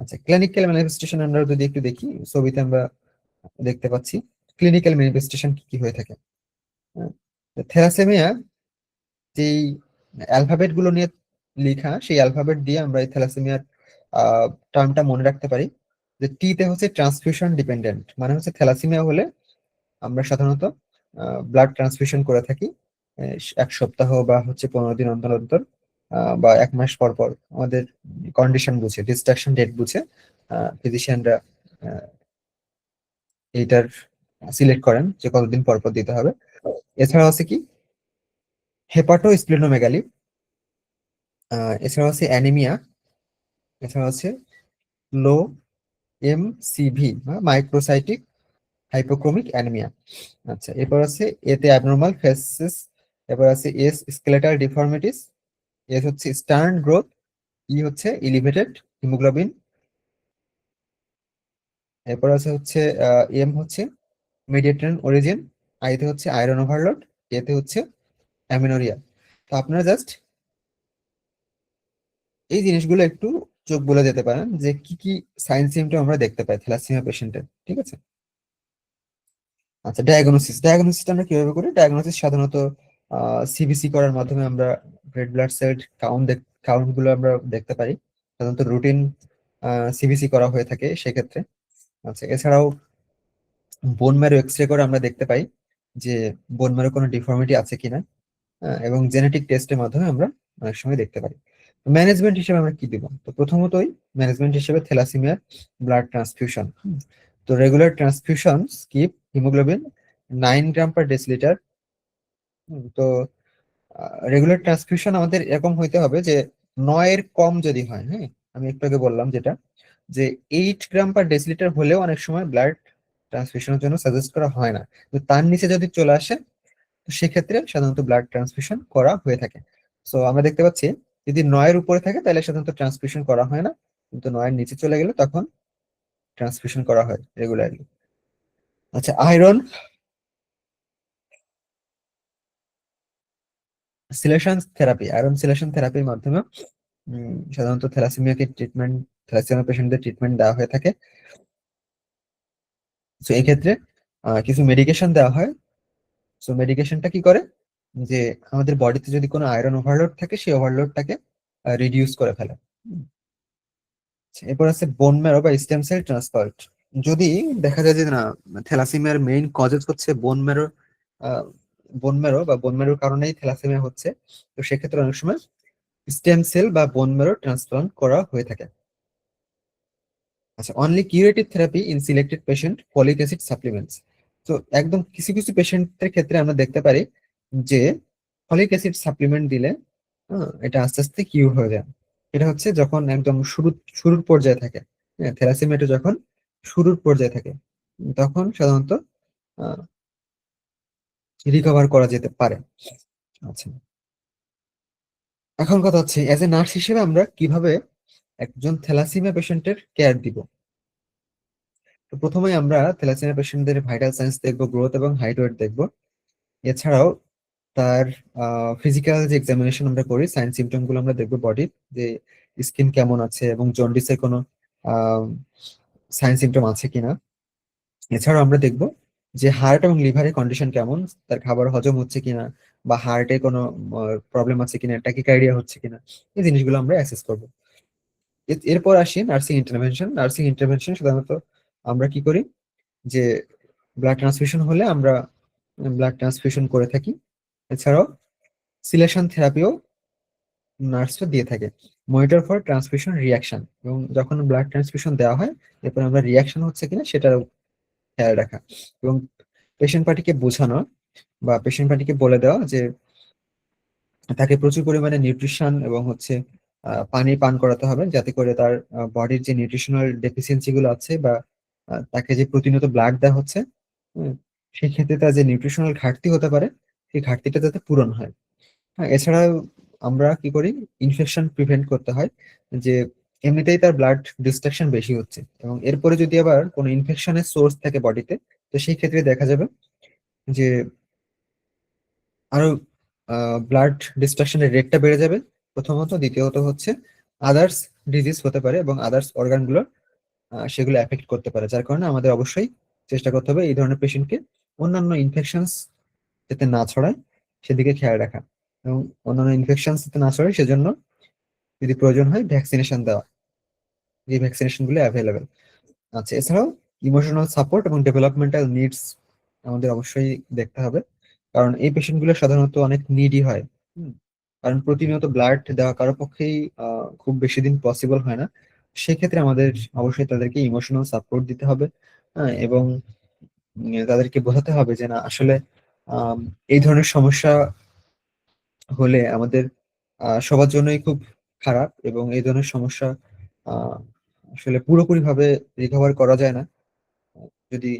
আচ্ছা, ক্লিনিক্যাল ম্যানিফেস্টেশন আমরা যদি একটু দেখি, ছবিতে আমরা দেখতে পাচ্ছি ক্লিনিক্যাল ম্যানিফেস্টেশন কি কি হয়ে থাকে। থ্যালাসেমিয়া যেই অ্যালফাবেট গুলো নিয়ে লেখা, সেই অ্যালফাবেট দিয়ে আমরা এই থ্যালাসেমিয়ার টার্মটা মনে রাখতে পারি। যে টি তে হচ্ছে ট্রান্সফিউশন ডিপেন্ডেন্ট, মানে হচ্ছে থ্যালাসেমিয়া হলে আমরা সাধারণত ব্লাড ট্রান্সফিউশন করে থাকি 1 সপ্তাহ বা হচ্ছে 15 দিন অন্তর অন্তর, বা 1 মাস পর পর আমাদের কন্ডিশন বুঝে, ডিস্ট্রাকশন ডেট বুঝে ফিজিশিয়ানরা এইটার সিলেক্ট করেন যে কতদিন পর পর দিতে হবে। এছাড়া আছে কি হেপাটো স্প্লিনোমেগালি, এছাড়া আছে অ্যানিমিয়া, এছাড়া আছে লো এমসিভি বা মাইক্রোসাইটিক হাইপোক্রোমিক অ্যানিমিয়া। আচ্ছা, এরপর আছে এতে অ্যাবনর্মাল ফেসেস, এরপর আছে এস স্কেলেটাল ডিফর্মিটিস, এস হচ্ছে স্টার্ন গ্রোথ, ই হচ্ছে এলিভেটেড হিমোগ্লোবিন এরপর আছে হচ্ছে এম হচ্ছে মেডিটেরিয়ান অরিজিন, আইতে হচ্ছে আয়রন ওভারলোড, এতে হচ্ছে অ্যামিনোরিয়া। তো আপনারা জাস্ট এই জিনিসগুলো একটু চোখ বলে যেতে পারেন যে কি কি সাইন সিমটম আমরা দেখতে পাই থ্যালাসেমিয়া পেশেন্টের, ঠিক আছে? আচ্ছা, ডায়াগনোসিসটা আমরা কিভাবে করি? ডায়াগনোসিস সাধারণত সিবিসি করার মাধ্যমে আমরা রেড ব্লাড সেল কাউন্ট গুলো আমরা দেখতে পারি। সাধারণত রুটিন সিবিসি করা হয়ে থাকে সেক্ষেত্রে। আচ্ছা, এছাড়াও বোন ম্যারো এক্সরে করে আমরা দেখতে পাই যে বোন ম্যারো কোনো ডিফর্মিটি আছে কিনা, এবং জেনেটিক টেস্টের মাধ্যমে আমরা অনেক সময় দেখতে পারি। ম্যানেজমেন্ট হিসেবে আমরা কি দিব? তো প্রথমতই ম্যানেজমেন্ট হিসেবে থ্যালাসেমিয়ার ব্লাড ট্রান্সফিউশন। তো রেগুলার ট্রান্সফিউশন স্কিপ হিমোগ্লোবিন 9 গ্রাম পার ডেসিলিটার। তো রেগুলার ট্রান্সফিউশন আমাদের এরকম হইতে হবে যে 9 এর কম যদি হয়, হ্যাঁ, আমি একটু আগে বললাম যেটা, যে 8 গ্রাম পার ডেসিলিটার হলেও অনেক সময় ব্লাড ট্রান্সফিউশনের জন্য সাজেস্ট করা হয় না। তো তার নিচে যদি চলে আসে তো সেক্ষেত্রে সাধারণত ব্লাড ট্রান্সফিউশন করা হয়ে থাকে। সো আমরা দেখতে পাচ্ছি যদি 9 এর উপরে থাকে তাহলে সাধারণত ট্রান্সফিউশন করা হয় না, কিন্তু 9 এর নিচে চলে গেলে তখন ট্রান্সফিউশন করা হয় রেগুলারলি। আচ্ছা, iron selection therapy, iron selection থেরাপির মাধ্যমে সাধারণত থ্যালাসেমিয়া পেশেন্টদের ট্রিটমেন্ট দেওয়া হয়ে থাকে। তো এই ক্ষেত্রে কিছু মেডিকেশন দেওয়া হয়। সো মেডিকেশনটা কি করে যে আমাদের বডিতে যদি কোনো আয়রন ওভারলোড থাকে সেই ওভারলোডটাকে রিডিউস করে ফেলে। আচ্ছা, এরপর আছে বোন ম্যারো বা স্টেম সেল ট্রান্সপ্লান্ট। যদি দেখা যায় যে না, থ্যালাসেমিয়ার মেইন কজেস হচ্ছে বোন ম্যারো বা বোন ম্যারোর কারণেই থ্যালাসেমিয়া হচ্ছে, তো সেক্ষেত্রে অনেক সময় স্টেম সেল বা বোন ম্যারো ট্রান্সপ্লান্ট করা হয়ে থাকে। আচ্ছা, only curative therapy in selected patient folic acid supplements. তো একদম কিছু কিছু পেশেন্টের ক্ষেত্রে আমরা দেখতে পারি যে ফলিক অ্যাসিড সাপ্লিমেন্ট দিলে এটা আস্তে আস্তে কিউর হয়ে যায়। এটা হচ্ছে যখন একদম শুরুর পর্যায়ে থাকে, হ্যাঁ, থ্যালাসেমিয়াটা যখন শুরুর পর্যায়ে থাকে তখন সাধারণত রিকভার করা যেতে পারে। আচ্ছা, এখন কথা হচ্ছে অ্যাজ এ নার্স হিসেবে আমরা কিভাবে একজন থ্যালাসেমিয়া পেশেন্টের কেয়ার দিব। তো প্রথমে আমরা থ্যালাসেমিয়া পেশেন্টদের ভাইটাল সাইন্স দেখবো, গ্রোথ এবং হাইট ওয়েট দেখবো। এছাড়াও তার ফিজিক্যাল যে এক্সামিনেশন আমরা করি, সাইন সিমটম গুলো আমরা দেখবো বডির, যে স্কিন কেমন আছে এবং জন্ডিসের কোনো সাইন সিমটম আছে কিনা। এছাড়াও আমরা দেখবো যে হার্ট এবং লিভারের কন্ডিশন কেমন, তার খাবার হজম হচ্ছে কিনা, বা হার্টে কোনো প্রবলেম আছে কিনা, ট্যাকিকার্ডিয়া হচ্ছে কিনা, এই জিনিসগুলো আমরা অ্যাসেস করবো। এরপর আসি নার্সিং ইন্টারভেনশন। নার্সিং ইন্টারভেনশন সাধারণত আমরা কি করি যে ব্লাড ট্রান্সফিউশন হলে আমরা ব্লাড ট্রান্সফিউশন করে থাকি। এছাড়াও সিলেকশন থেরাপিও নার্সরা দিয়ে থাকে। মনিটর ফর ট্রান্সফিউশন রিয়াকশন, এবং যখন ব্লাড ট্রান্সফিউশন দেওয়া হয় এরপর আমরা রিয়াকশন হচ্ছে কিনা সেটারও খেয়াল রাখা, এবং পেশেন্ট পার্টিকে বোঝানো বা পেশেন্ট পার্টিকে বলে দেওয়া যে তাকে প্রচুর পরিমাণে নিউট্রিশন এবং হচ্ছে পানি পান করাতে হবে, যাতে করে তার বডির যে নিউট্রিশনাল ডেফিসিয়েন্সি গুলো আছে বা তাকে যে প্রতিনিয়ত ব্লাড দেওয়া হচ্ছে, সেই ক্ষেত্রে তার যে নিউট্রিশনাল ঘাটতি হতে পারে সেই ঘাটতিটা যাতে পূরণ হয়। হ্যাঁ, এছাড়াও আমরা কি করি, ইনফেকশন প্রিভেন্ট করতে হয়, যে এমনিতেই তার ব্লাড ডিস্ট্রাকশন বেশি হচ্ছে এবং এরপরে যদি আবার কোনো ইনফেকশনের সোর্স থাকে বডিতে, তো সেই ক্ষেত্রে দেখা যাবে যে আরো ব্লাড ডিস্ট্রাকশনের রেটটা বেড়ে যাবে প্রথমত। দ্বিতীয়ত হচ্ছে আদার্স ডিজিজ হতে পারে এবং আদার্স অর্গানগুলো সেগুলো এফেক্ট করতে পারে, যার কারণে আমাদের অবশ্যই চেষ্টা করতে হবে এই ধরনের পেশেন্টকে অন্যান্য ইনফেকশনস যাতে না ছড়ায় সেদিকে খেয়াল রাখা, এবং অন্যান্য ইনফেকশনস যাতে না ছড়ায় সেজন্য যদি প্রয়োজন হয় ভ্যাকসিনেশন দেওয়া, যে ভ্যাকসিনেশন গুলো অ্যাভেলেবেল। আচ্ছা, এছাড়াও ইমোশনাল সাপোর্ট এবং ডেভেলপমেন্টাল নিডস আমাদের অবশ্যই দেখতে হবে, কারণ এই পেশেন্ট গুলো সাধারণত অনেক নিডি হয়। কারণ প্রতিনিয়ত ব্লাড দেওয়া কারো পক্ষেই খুব বেশি দিন পসিবল হয় না। সেক্ষেত্রে আমাদের অবশ্যই তাদেরকে ইমোশনাল সাপোর্ট দিতে হবে, এবং তাদেরকে বোঝাতে হবে যে না আসলে এই ধরনের সমস্যা হলে আমাদের সবার জন্যই খুব খারাপ, এবং এই ধরনের সমস্যা আহ, আসলে পুরোপুরি ভাবে রিকভার করা যায় না যদি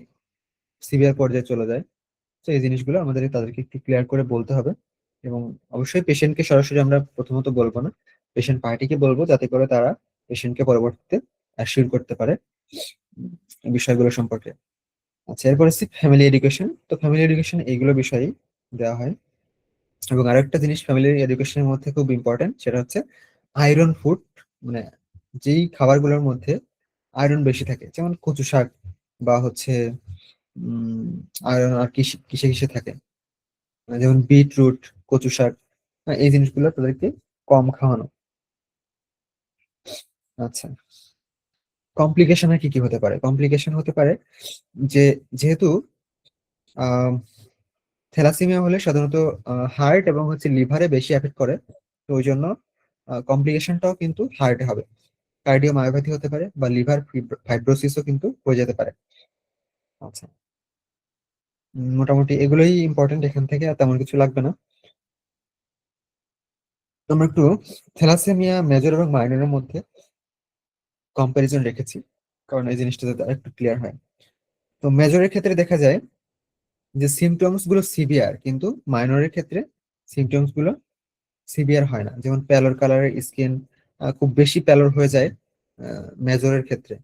সিভিয়ার পর্যায়ে চলে যায়। তো এই জিনিসগুলো আমাদের তাদেরকে একটু ক্লিয়ার করে বলতে হবে, এবং অবশ্যই পেশেন্টকে সরাসরি আমরা প্রথমত বলবো না, পেশেন্ট পার্টিকে বলবো, যাতে করে তারা পেশেন্টকে পরবর্তীতে অ্যাসিওর করতে পারে এই বিষয়গুলো সম্পর্কে। আচ্ছা, এরপর হচ্ছে ফ্যামিলি এডুকেশন। তো ফ্যামিলি এডুকেশন এইগুলো বিষয়ই দেওয়া হয়। এবং আরেকটা জিনিস ফ্যামিলি এডুকেশনের মধ্যে খুব ইম্পর্টেন্ট, সেটা হচ্ছে আয়রন ফুড, মানে যেই খাবারগুলোর মধ্যে আয়রন বেশি থাকে, যেমন কচু শাক বা হচ্ছে আয়রন আর কিসে কিসে কিসে থাকে, যেমন বিটরুট, কচু শাক, এই জিনিসগুলো তাদেরকে কম খাওয়ানো। আচ্ছা, কমপ্লিকেশন কি কি হতে পারে? কমপ্লিকেশন হতে পারে যে যেহেতু থ্যালাসেমিয়া হলে সাধারণত হার্ট এবং হচ্ছে লিভারে বেশি এফেক্ট করে, তো ওই জন্য কমপ্লিকেশনটাও কিন্তু হার্টে হবে। কার্ডিওমায়োপ্যাথি হতে পারে বা লিভার ফাইব্রোসিসও কিন্তু হয়ে যেতে পারে। আচ্ছা, মোটামুটি এগুলোই ইম্পর্টেন্ট এখান থেকে, আর তেমন কিছু লাগবে না। আমরা একটু থ্যালাসেমিয়া মেজর এবং মাইনরের মধ্যে কম্পারিজন রেখেছি, কারণ এই জিনিসটা যাতে একটু ক্লিয়ার হয়। তো মেজরের ক্ষেত্রে দেখা যায় যে সিমটমস গুলো সিভিয়ার, কিন্তু মাইনরের ক্ষেত্রে সিমটমস গুলো সিভিয়ার হয় না। যেমন প্যালোর কালারের স্কিন খুব বেশি প্যালোর হয়ে যায় মেজরের ক্ষেত্রে,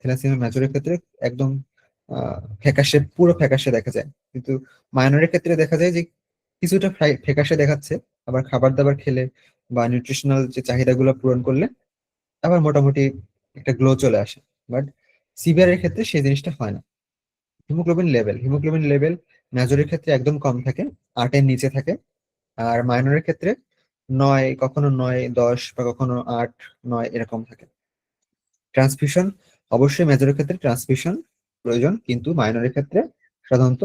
থ্যালাসেমিয়া মেজরের ক্ষেত্রে একদম ফ্যাকাশে, পুরো ফ্যাকাশে দেখা যায়। কিন্তু মাইনরের ক্ষেত্রে দেখা যায় যে কিছুটা ফ্যাকাশে দেখাচ্ছে, আবার খাবার দাবার খেলে বা নিউট্রিশনাল যে চাহিদাগুলো পূরণ করলে আবার মোটামুটি একটা গ্লো চলে আসে। বাট সিভিয়ারের ক্ষেত্রে সেই জিনিসটা হয় না। হিমোগ্লোবিন লেভেল মেজরের ক্ষেত্রে একদম কম থাকে, 8-এর নিচে থাকে। আর মাইনরের ক্ষেত্রে 9, কখনো 9, 10 বা কখনো 8, 9 এরকম থাকে। ট্রান্সফিউশন অবশ্যই মেজরের ক্ষেত্রে ট্রান্সফিউশন প্রয়োজন, কিন্তু মাইনরের ক্ষেত্রে সাধারণত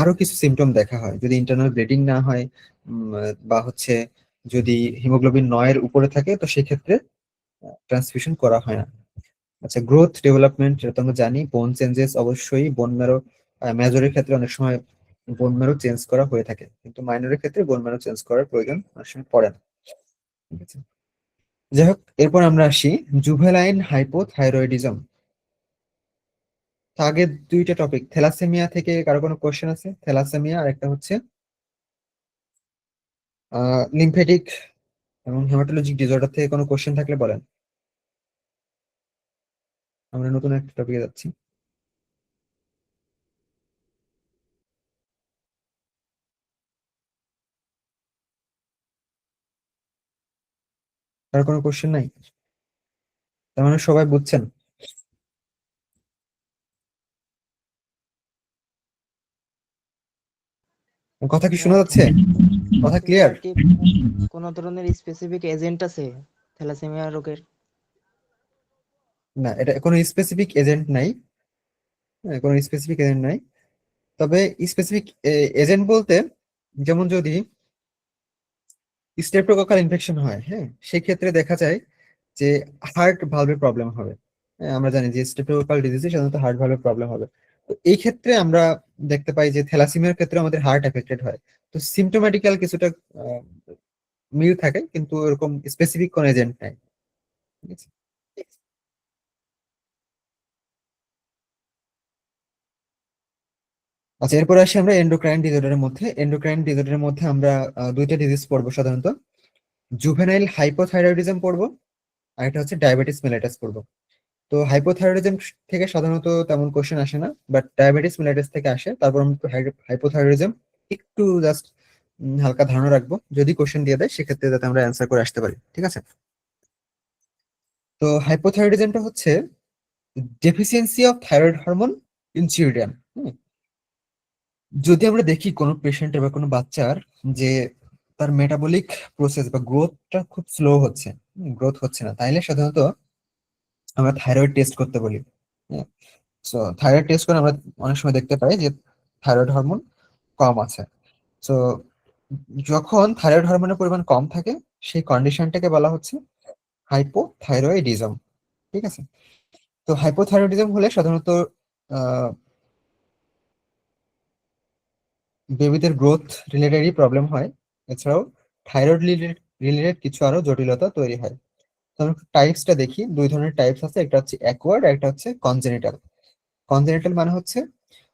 আরো কিছু সিমটম দেখা হয়। যদি ইন্টারনাল ব্লিডিং না হয় বা হচ্ছে যদি হিমোগ্লোবিন 9-এর উপরে থাকে, তো সেক্ষেত্রে ট্রান্সফিউশন করা হয় না। আচ্ছা, গ্রোথ ডেভেলপমেন্ট, এটা তো আমরা জানি। বোন চেঞ্জেস, অবশ্যই বোন ম্যারো মেজরের ক্ষেত্রে অনেক সময় বোন ম্যারো চেঞ্জ করা হয়ে থাকে, কিন্তু মাইনরের ক্ষেত্রে বোন ম্যারো চেঞ্জ করার প্রয়োজন অনেক সময় পড়ে না। ঠিক আছে, যাই হোক, এরপর আমরা আসি জুভেনাইল হাইপোথাইরয়েডিজম। আগের দুইটা টপিক থ্যালাসেমিয়া থেকে কারো কোনো কোশ্চেন আছে? থ্যালাসেমিয়া আর একটা হচ্ছে লিম্ফেটিক এবং হেমাটোলজিক ডিসঅর্ডার থেকে কোনো কোশ্চেন থাকলে বলেন। আমরা নতুন একটা টপিকে যাচ্ছি। আর কোনো কোশ্চেন নাই? তার মানে সবাই বুঝছেন? কথা কি শোনা যাচ্ছে? কথা ক্লিয়ার? কি কোন ধরনের স্পেসিফিক এজেন্ট আছে থ্যালাসেমিয়া রোগের? না, এটা কোনো স্পেসিফিক এজেন্ট নাই। কোনো স্পেসিফিক এজেন্ট নাই। তবে স্পেসিফিক এজেন্ট বলতে, যেমন যদি স্ট্রেপ্টোককাল ইনফেকশন হয়, হ্যাঁ, সেক্ষেত্রে দেখা যায় যে হার্ট ভালভের প্রবলেম হবে। হ্যাঁ, আমরা জানি যে স্ট্রেপ্টোককাল ডিজিজে সাধারণত হার্ট ভালভের প্রবলেম হবে। তো এই ক্ষেত্রে আমরা দেখতে পাই যে থ্যালাসেমিয়ার ক্ষেত্রে আমাদের হার্ট এফেক্টেড হয়। তো সিমটোম্যাটিক্যাল কিছুটা আহ, মিল থাকে, কিন্তু এরকম স্পেসিফিক কোন এজেন্ট নাই। ঠিক আছে। আচ্ছা, এরপর আসি আমরা এন্ডোক্রাইন ডিসঅর্ডারের মধ্যে। এন্ডোক্রাইন ডিসঅর্ডারের মধ্যে আমরা দুইটা ডিজিজ পড়বো সাধারণত। জুভেনাইল হাইপোথাইরয়েডিজম পড়বো, আর এটা হচ্ছে ডায়াবেটিস মেলাইটাস পড়বো। তো হাইপোথাইরয়েডিজম থেকে সাধারণত তেমন কোশ্চেন আসে না, বাট ডায়াবেটিস মেলাইটাস থেকে আসে। তারপর আমরা হাইপোথাইরয়েডিজম একটু জাস্ট হালকা ধারণা রাখবো, যদি কোশ্চেন দিয়ে দেয় সেক্ষেত্রে যাতে আমরা অ্যান্সার করে আসতে পারি। ঠিক আছে। তো হাইপোথাইরয়েডিজমটা হচ্ছে deficiency of thyroid hormone in children. যদি আমরা দেখি কোনো পেশেন্টের বা কোনো বাচ্চার যে তার মেটাবলিক প্রসেস বা গ্রোথটা খুব স্লো হচ্ছে, গ্রোথ হচ্ছে না, তাইলে সাধারণত আমরা থাইরয়েড টেস্ট করতে বলি। সো থাইরয়েড টেস্ট করে আমরা অনেক সময় দেখতে পাই যে থাইরয়েড হরমোন কম আছে। সো যখন থাইরয়েড হরমোনের পরিমাণ কম থাকে, সেই কন্ডিশনটাকে বলা হচ্ছে হাইপোথাইরয়েডিজম। ঠিক আছে। তো হাইপোথাইরয়েডিজম হলে সাধারণত বেবিদের গ্রোথ রিলেটেডই প্রবলেম হয়। এছাড়াও থাইরয়েড রিলেটেড কিছু আরো জটিলতা তৈরি হয়। তো আমরা টাইপসটা দেখি, দুই ধরনের টাইপস আছে, একটা হচ্ছে অ্যাকোয়ার্ড, একটা হচ্ছে কনজেনিটাল। কনজেনিটাল মানে হচ্ছে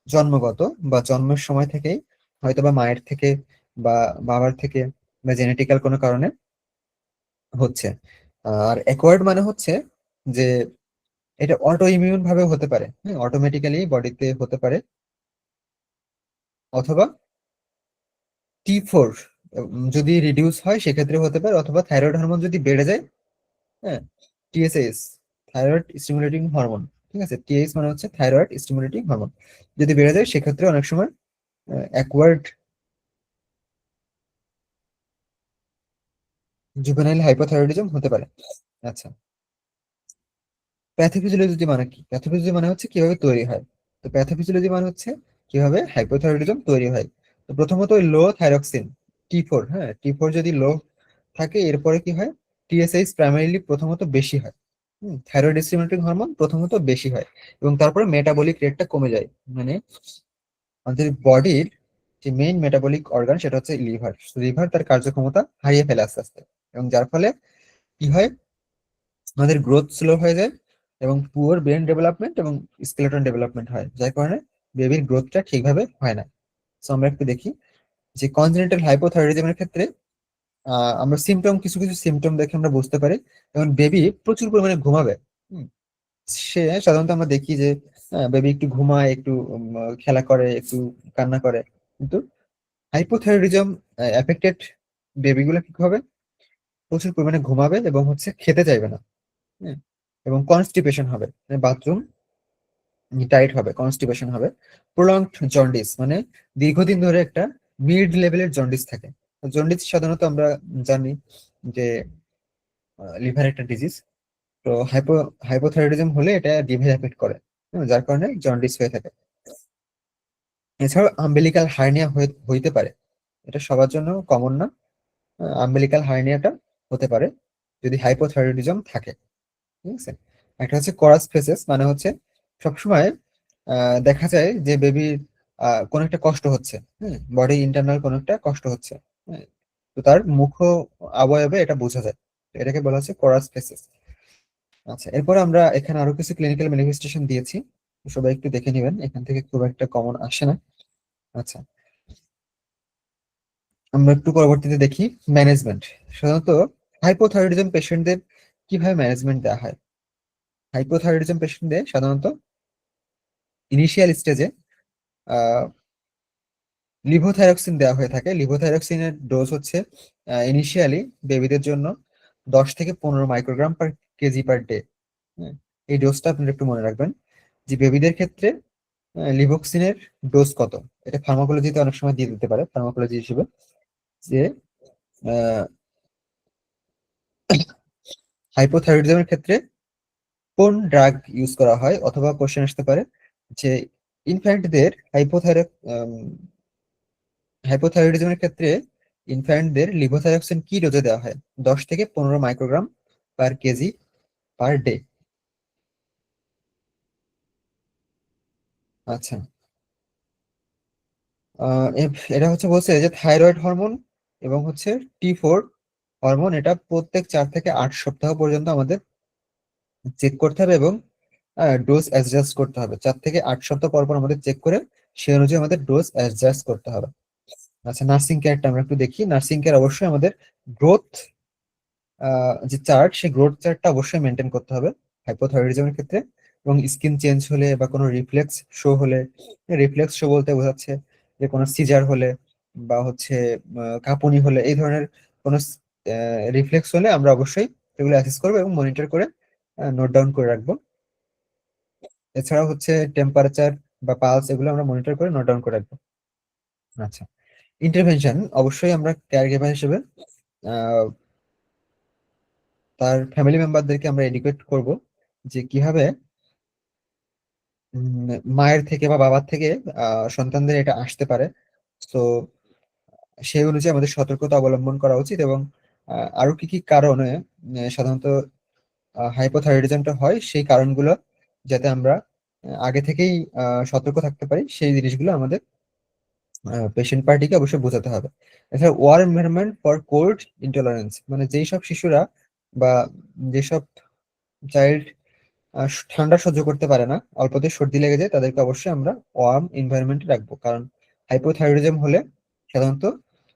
জন্মগত বা জন্মের সময় থেকেই, হয়তো বা মায়ের থেকে বা বাবার থেকে বা জেনেটিক্যাল কোনো কারণে হচ্ছে। আর অ্যাকোয়ার্ড মানে হচ্ছে যে এটা অটো ইমিউন ভাবে হতে পারে, হ্যাঁ, অটোমেটিক্যালি বডিতে হতে পারে, অথবা T4 যদি রিডিউস হয় সেক্ষেত্রে হতে পারে, অথবা থাইরয়েড হরমোন যদি বেড়ে যায়, হ্যাঁ, TSH, থাইরয়েড স্টিমুলেটিং হরমোন, ঠিক আছে, TSH মানে হচ্ছে থাইরয়েড স্টিমুলেটিং হরমোন, যদি বেড়ে যায় সেক্ষেত্রে অনেক সময় অ্যাকওয়ার্ড জুভেনাইল হাইপোথাইরয়েডিজম হতে পারে। আচ্ছা, প্যাথোফিজিওলজি মানে কি? প্যাথোফিজিওলজি মানে হচ্ছে কিভাবে তৈরি হয়। তো প্যাথোফিজিওলজি মানে হচ্ছে কিভাবে হাইপোথাইরয়েডিজম তৈরি হয়। তো প্রথমত লো থাইরক্সিন T4, হ্যাঁ, T4 যদি লো থাকে এরপরে কি হয়, TSH প্রাইমারিলি প্রথমত বেশি হয়, থাইরয়েড স্টিমুলেটিং হরমোন প্রথমত বেশি হয়, এবং তারপরে মেটাবলিক রেটটা কমে যায়। মানে আমাদের বডির যে মেইন মেটাবলিক অর্গান সেটা হচ্ছে লিভার, লিভার তার কার্যক্ষমতা হারিয়ে ফেলে আস্তে আস্তে, এবং যার ফলে কি হয়, আমাদের গ্রোথ স্লো হয়ে যায় এবং পুয়ার ব্রেন ডেভেলপমেন্ট এবং স্কেলেটন ডেভেলপমেন্ট হয়, যার কারণে বেবির গ্রোথটা ঠিকভাবে হয় না। সো আমরা একটু দেখি যে কনজেনিটাল হাইপোথাইরয়েডিজমের ক্ষেত্রে আমরা সিমটম, কিছু কিছু সিমটম দেখে আমরা বুঝতে পারি। যেমন বেবি প্রচুর পরিমাণে ঘুমাবে, হুম, সে সাধারণত আমরা দেখি যে বেবি একটু ঘুমায়, একটু খেলা করে, একটু কান্না করে, কিন্তু হাইপোথাইরয়েডিজম এফেক্টেড বেবিগুলো কি হবে, প্রচুর পরিমাণে ঘুমাবে এবং হচ্ছে খেতে চাইবে না, হ্যাঁ, এবং কনস্টিপেশন হবে, মানে বাথরুম টাইট হবে, কনস্টিপেশন হবে, প্রলংড জন্ডিস, মানে দীর্ঘদিন ধরে একটা মিড লেভেলের জন্ডিস থাকে। জন্ডিস সাধারণত আমরা জানি যে লিভার একটা ডিজিজ, তো হাইপোথাইরয়েডিজম হলে এটা লিভার এফেক্ট করে, যার কারণে জন্ডিস হয়ে থাকে। এছাড়াও আম্বেলিকাল হার্নিয়া হইতে পারে, এটা সবার জন্য কমন না, আম্বেলিকাল হার্নিয়াটা হতে পারে যদি হাইপোথাইরয়েডিজম থাকে, ঠিক আছে। একটা হচ্ছে কোরাস ফেসেস, মানে হচ্ছে সবসময় দেখা যায় যে বেবির কোন একটা কষ্ট হচ্ছে, হ্যাঁ, বডি ইন্টারনাল কোন একটা কষ্ট হচ্ছে, হ্যাঁ, তো তার মুখ অবয়বে এটা বোঝা যায়, তো এটাকে বলা হচ্ছে কোরাস ফেসেস। আচ্ছা, এরপরে আমরা এখানে আরো কিছু ক্লিনিক্যাল ম্যানিফেস্টেশন দিয়েছি, তো সবাই একটু দেখে নেবেন, এখান থেকে খুব একটা কমন আসে না। আচ্ছা, আমরা একটু পরবর্তীতে দেখি ম্যানেজমেন্ট। সাধারণত হাইপোথাইরয়েডিজম পেশেন্টদের কিভাবে ম্যানেজমেন্ট দেওয়া হয়। হাইপোথাইরয়েডিজম পেশেন্টদের সাধারণত ইনিশিয়াল স্টেজে লিভোথাইরক্সিন দেওয়া হয়ে থাকে। লিভোথাইরক্সিনের ডোজ হচ্ছে ইনিশিয়ালি বেবিদের জন্য 10 থেকে 15 microgram per KG per day. এই ডোজটা আপনারা একটু মনে রাখবেন যে বেবিদের ক্ষেত্রে লিভোক্সিনের ডোজ কত, এটা ফার্মাকোলজিতে অনেক সময় দিয়ে দিতে পারে ফার্মাকোলজি হিসেবে, যে হাইপোথাইরয়েডিজমের ক্ষেত্রে কোন ড্রাগ ইউজ করা হয়, অথবা কোশ্চেন আসতে পারে যে ইনফ্যান্টদের হাইপোথাইরয়েডিজমের ক্ষেত্রে ইনফ্যান্টদের লিভোথাইরক্সিন কি ডোজে দেওয়া হয়, 10 থেকে 15 microgram per KG per day. আচ্ছা, এটা হচ্ছে বলছে যে থাইরয়েড হরমোন এবং হচ্ছে T4 হরমোন, এটা প্রত্যেক 4 থেকে 8 সপ্তাহ পর্যন্ত আমাদের চেক করতে হবে এবং ডোজ অ্যাডজাস্ট করতে হবে। 4 থেকে 8 সপ্তাহ পর পর আমাদের চেক করে সেই অনুযায়ী আমাদের ডোজ অ্যাডজাস্ট করতে হবে। আচ্ছা, নার্সিং কেয়ারটা আমরা একটু দেখি। নার্সিং কেয়ার অবশ্যই আমাদের গ্রোথ যে চার্ট, সেই গ্রোথ চার্টটা অবশ্যই মেনটেন করতে হবে হাইপোথাইরয়েডিজমের ক্ষেত্রে। এবং স্কিন চেঞ্জ হলে বা কোনো রিফ্লেক্স শো হলে, রিফ্লেক্স শো বলতে বোঝাচ্ছে যে কোনো সিজার হলে বা হচ্ছে কাঁপুনি হলে, এই ধরনের কোনো রিফ্লেক্স হলে আমরা অবশ্যই এগুলো অ্যাসেস করবো এবং মনিটর করে নোট ডাউন করে রাখবো। এছাড়াও হচ্ছে টেম্পারেচার বা পালস, এগুলো আমরা মনিটর করে নোট ডাউন করে রাখবো। আচ্ছা, ইন্টারভেনশন অবশ্যই আমরা কেয়ার গিভার হিসেবে তার ফ্যামিলি মেম্বারদেরকে আমরা এডুকেট করব যে কিভাবে মায়ের থেকে বা বাবার থেকে সন্তানদের এটা আসতে পারে। তো সেই অনুযায়ী আমাদের সতর্কতা অবলম্বন করা উচিত, এবং আরো কি কি কারণে সাধারণত হাইপোথাইরয়েডিজমটা হয়, সেই কারণগুলো যাতে আমরা আগে থেকেই সতর্ক থাকতে পারি, সেই জিনিসগুলো আমাদের পেশেন্ট পার্টিকে অবশ্যই বোঝাতে হবে। এছাড়া warm environment for cold intolerance, মানে যেই সব শিশুরা বা যেসব চাইল্ড ঠান্ডা সহ্য করতে পারে না, অল্পতে সর্দি লেগে যায়, তাদেরকে অবশ্যই আমরা ওয়ার্ম এনভায়রনমেন্টে রাখবো। কারণ হাইপোথাইরয়েডিজম হলে সাধারণত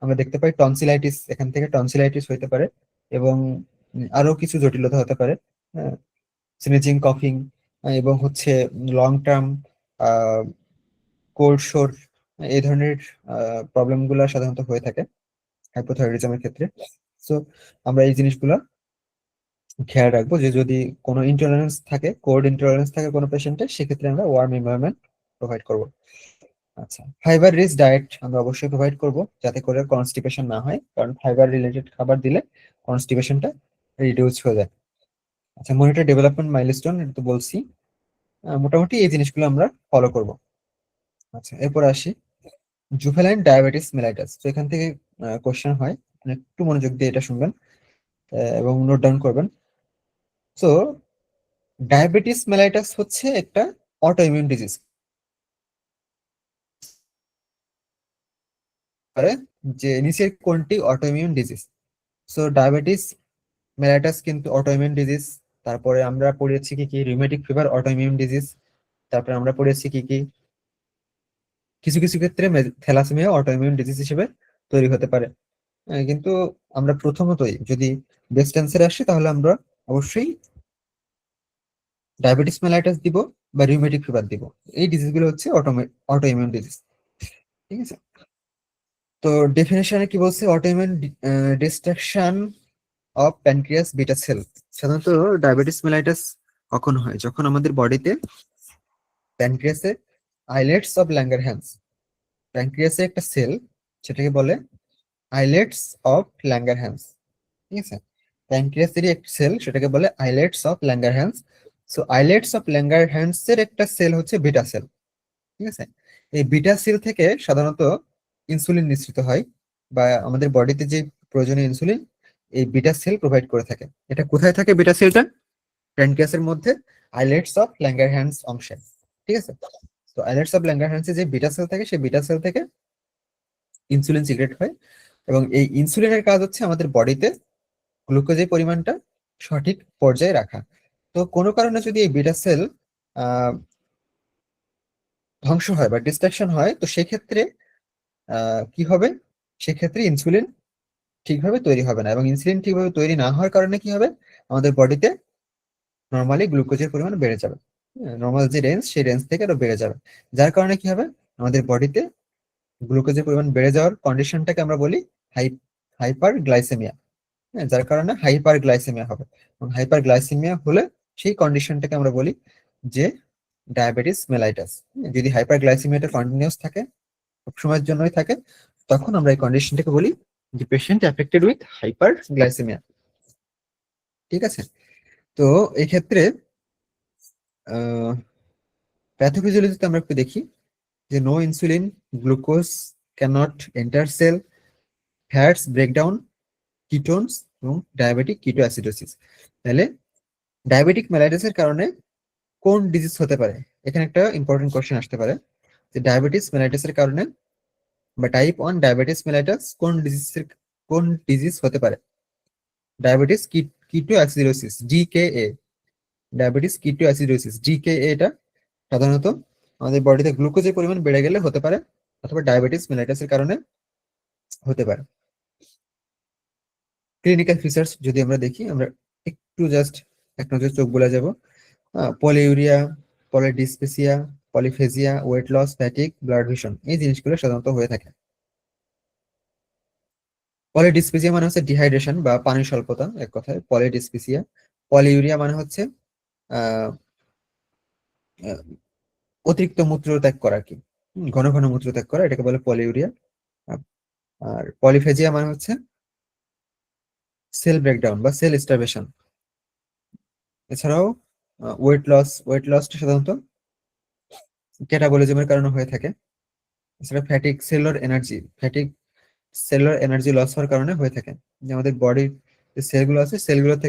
আমরা দেখতে পাই টনসিলাইটিস, এখান থেকে টনসিলাইটিস হতে পারে, এবং আরো কিছু জটিলতা হতে পারে, হ্যাঁ, স্নিচিং, কফিং, এবং হচ্ছে লং টার্ম কোল্ড শোর, এই ধরনের প্রবলেম গুলো সাধারণত হয়ে থাকে হাইপোথাইরয়েডিজমের ক্ষেত্রে। সো আমরা এই জিনিসগুলো খেয়াল রাখবো যে যদি কোনো ইন্টলারেন্স থাকে, কোল্ড ইন্টলারেন্স থাকে কোনো পেশেন্টের, সেক্ষেত্রে আমরা ওয়ার্ম এনভায়রনমেন্ট প্রোভাইড করব। আচ্ছা, ফাইবার রিচ ডায়েট আমরা অবশ্যই প্রোভাইড করব যাতে করে কনস্টিপেশন না হয়, কারণ ফাইবার রিলেটেড খাবার দিলে কনস্টিপেশনটা রিডিউস হয়ে যায়। আচ্ছা, মনিটর ডেভেলপমেন্ট মাইলস্টোন, এটা তো বলছি। মোটামুটি এই জিনিসগুলো আমরা ফলো করব। আচ্ছা, এরপর আসি জুভেনাইল ডায়াবেটিস মেলাইটাস। তো এখান থেকে কোশ্চেন হয়, আপনি একটু মনোযোগ দিয়ে এটা শুনবেন এবং নোট ডাউন করবেন। তো ডায়াবেটিস মেলাইটাস হচ্ছে একটা অটো ইমিউন ডিজিজ, যে নিচের কোনটি auto immune disease? So diabetes mellitus কিন্তু অটো ইমিউন ডিজিজ। তারপরে আমরা পড়েছি কি কি, rheumatic fever auto immune disease. তারপরে আমরা পড়েছি কি কি, কিছু কিছু ক্ষেত্রে থ্যালাসেমিয়া অটো ইমিউন ডিজিজ হিসেবে তৈরি হতে পারে। কিন্তু আমরা প্রথমতই যদি ব্রেস্ট ক্যান্সারে আসি তাহলে আমরা অবশ্যই ডায়াবেটিস মেলাইটাস দিব বা রিউমেটিক ফিভার দিব। এই ডিজিজগুলো হচ্ছে অটো ইমিউন ডিজিজ, ঠিক আছে? তো ডেফিনেশনে কি বলছে, auto immune destruction of pancreas beta sell. সাধারণত ডায়াবেটিস মেলাইটাস কখন হয়? যখন আমাদের বডিতে প্যানক্রিয়াসের আইলেটস অফ ল্যাঙ্গারহ্যান্স, প্যানক্রিয়াসের একটা সেল, সেটাকে বলে আইলেটস অফ ল্যাঙ্গারহ্যান্স, ঠিক আছে? প্যানক্রিয়াসেরই একটা সেল, সেটাকে বলে islets of Langerhans. So islets of Langerhans এর একটা সেল হচ্ছে বিটা সেল, ঠিক আছে? এই বিটা সেল থেকে সাধারণত ইনসুলিন নিঃসৃত হয়, বা আমাদের বডিতে যে প্রয়োজনীয় ইনসুলিন এই বিটা সেল প্রোভাইড করে থাকে। এটা কোথায় থাকে বিটা সেলটা? প্যানক্রিয়াসের মধ্যে আইলেটস অফ ল্যাঙ্গারহ্যান্স অংশে, ঠিক আছে? তো আইলেটস অফ ল্যাঙ্গারহ্যান্সে যে বিটা সেল থাকে, সেই বিটা সেল থেকে ইনসুলিন সিক্রেট হয়, এবং এই ইনসুলিনের কাজ হচ্ছে আমাদের বডিতে গ্লুকোজের পরিমাণটা সঠিক পর্যায়ে রাখা। তো কোনো কারণে যদি এই বিটা সেল ধ্বংস হয় বা ডিস্ট্রাকশন হয়, তো সেক্ষেত্রে কি হবে? সেক্ষেত্রে ইনসুলিন ঠিকভাবে তৈরি হবে না, এবং ইনসুলিন ঠিকভাবে তৈরি না হওয়ার কারণে কি হবে? আমাদের বডিতে নর্মালি গ্লুকোজের পরিমাণ বেড়ে যাবে, নর্মাল যে রেঞ্জ সেই রেঞ্জ থেকে আরো বেড়ে যাবে। যার কারণে কি হবে? আমাদের বডিতে গ্লুকোজের পরিমাণ বেড়ে যাওয়ার কন্ডিশনটাকে আমরা বলি হাইপার গ্লাইসেমিয়া। যার কারণে হাইপার গ্লাইসেমিয়া হবে, এবং হাইপার গ্লাইসেমিয়া হলে সেই কন্ডিশনটাকে আমরা বলি যে ডায়াবেটিস মেলাইটাস। যদি হাইপার গ্লাইসেমিয়াটা কন্টিনিউয়াস থাকে, সব সময়ের জন্যই থাকে, তখন আমরা এই কন্ডিশনটাকে বলি যে patient affected with hyper glycaemia, ঠিক আছে? তো এই ক্ষেত্রে প্যাথোফিজিওলজিতে আমরা একটু দেখি যে no insulin, glucose cannot enter cell, fats breakdown, ketones এবং ডায়াবেটিক কিটো অ্যাসিডোসিস। তাহলে ডায়াবেটিক মেলাইটাসের কারণে কোন ডিজিজ হতে পারে? এখানে একটা ইম্পর্টেন্ট কোশ্চেন আসতে পারে যে ডায়াবেটিস মেলাইটাসের কারণে বা টাইপ 1 ডায়াবেটিস মেলাইটাস কোন ডিজিজ হতে পারে? ডায়াবেটিস কিটো অ্যাসিডোসিস, ডিকেএ, ডায়াবেটিস কিটো অ্যাসিডোসিস, ডিকেএ, এটা সাধারণত আমাদের বডিতে গ্লুকোজের পরিমাণ বেড়ে গেলে হতে পারে, অথবা ডায়াবেটিস মেলাইটাসের কারণে হতে পারে। ক্লিনিক্যাল ফিচার্স যদি আমরা দেখি, আমরা একটু জাস্ট এক নজর চোখ বলে যাব। Polyuria, polydipsia, polyphagia, weight loss, fatigue, blurred vision, এই জিনিসগুলো সাধারণত হয়ে থাকে। পলিডিসপেসিয়া মানে হচ্ছে ডিহাইড্রেশন বা পানি স্বল্পতা, এক কথায় পলিডিসপেসিয়া। পলিউরিয়া মানে হচ্ছে আহ আহ, অতিরিক্ত মূত্র ত্যাগ করা, কি ঘন ঘন মূত্র ত্যাগ করা, এটাকে বলে পলিউরিয়া। আর পলিফেজিয়া মানে হচ্ছে সেল ব্রেকডাউন বা সেল স্টারভেশন। এছাড়াও ওয়েট লসটা সাধারণত ক্যাটাবলিজমের কারণে হয়ে থাকে। এছাড়া ফ্যাটিক সেলুলার এনার্জি লস হওয়ার কারণে হয়ে থাকে, যে আমাদের বডির যে সেলগুলো আছে সেলগুলোতে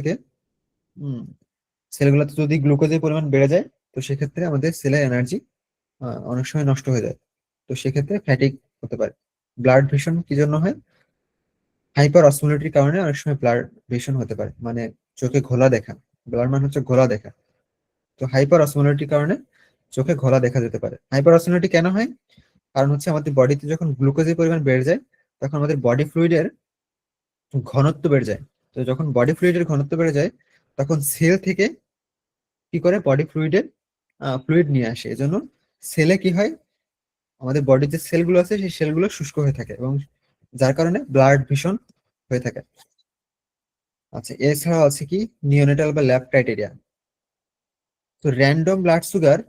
যদি গ্লুকোজের পরিমাণ বেড়ে যায়, তো সেক্ষেত্রে আমাদের সেলের এনার্জি অনেক সময় নষ্ট হয়ে যায়, তো সেক্ষেত্রে ফ্যাটিক হতে পারে। ব্লাড ভিশন কি জন্য হয়? হাইপার অসমোলারিটির কারণে অনেক সময় ব্লাড ভিশন হতে পারে, মানে চোখে ঘোলা দেখা। ব্লাড মানে হচ্ছে ঘোলা দেখা, তো হাইপার অসমোলারিটির কারণে চোখে ঘোলা দেখা যেতে পারে। হাইপার অসমোলারিটি কেন হয়? কারণ হচ্ছে আমাদের বডিতে যখন গ্লুকোজের পরিমাণ বেড়ে যায়, তখন আমাদের বডি ফ্লুইডের ঘনত্ব বেড়ে যায়। তো যখন বডি ফ্লুইডের ঘনত্ব বেড়ে যায়, তখন সেল থেকে কি করে বডি ফ্লুইডের ফ্লুইড নিয়ে আসে। এজন্য সেলে কি হয়, আমাদের বডির যে সেলগুলো আছে সেই সেলগুলো শুষ্ক হয়ে থাকে এবং যার কারণে ব্লাড ভীষণ হয়ে থাকে। আচ্ছা, এছাড়া আছে কি নিওনেটাল বা ল্যাব ক্রাইটেরিয়া। তো র্যান্ডম ব্লাড সুগার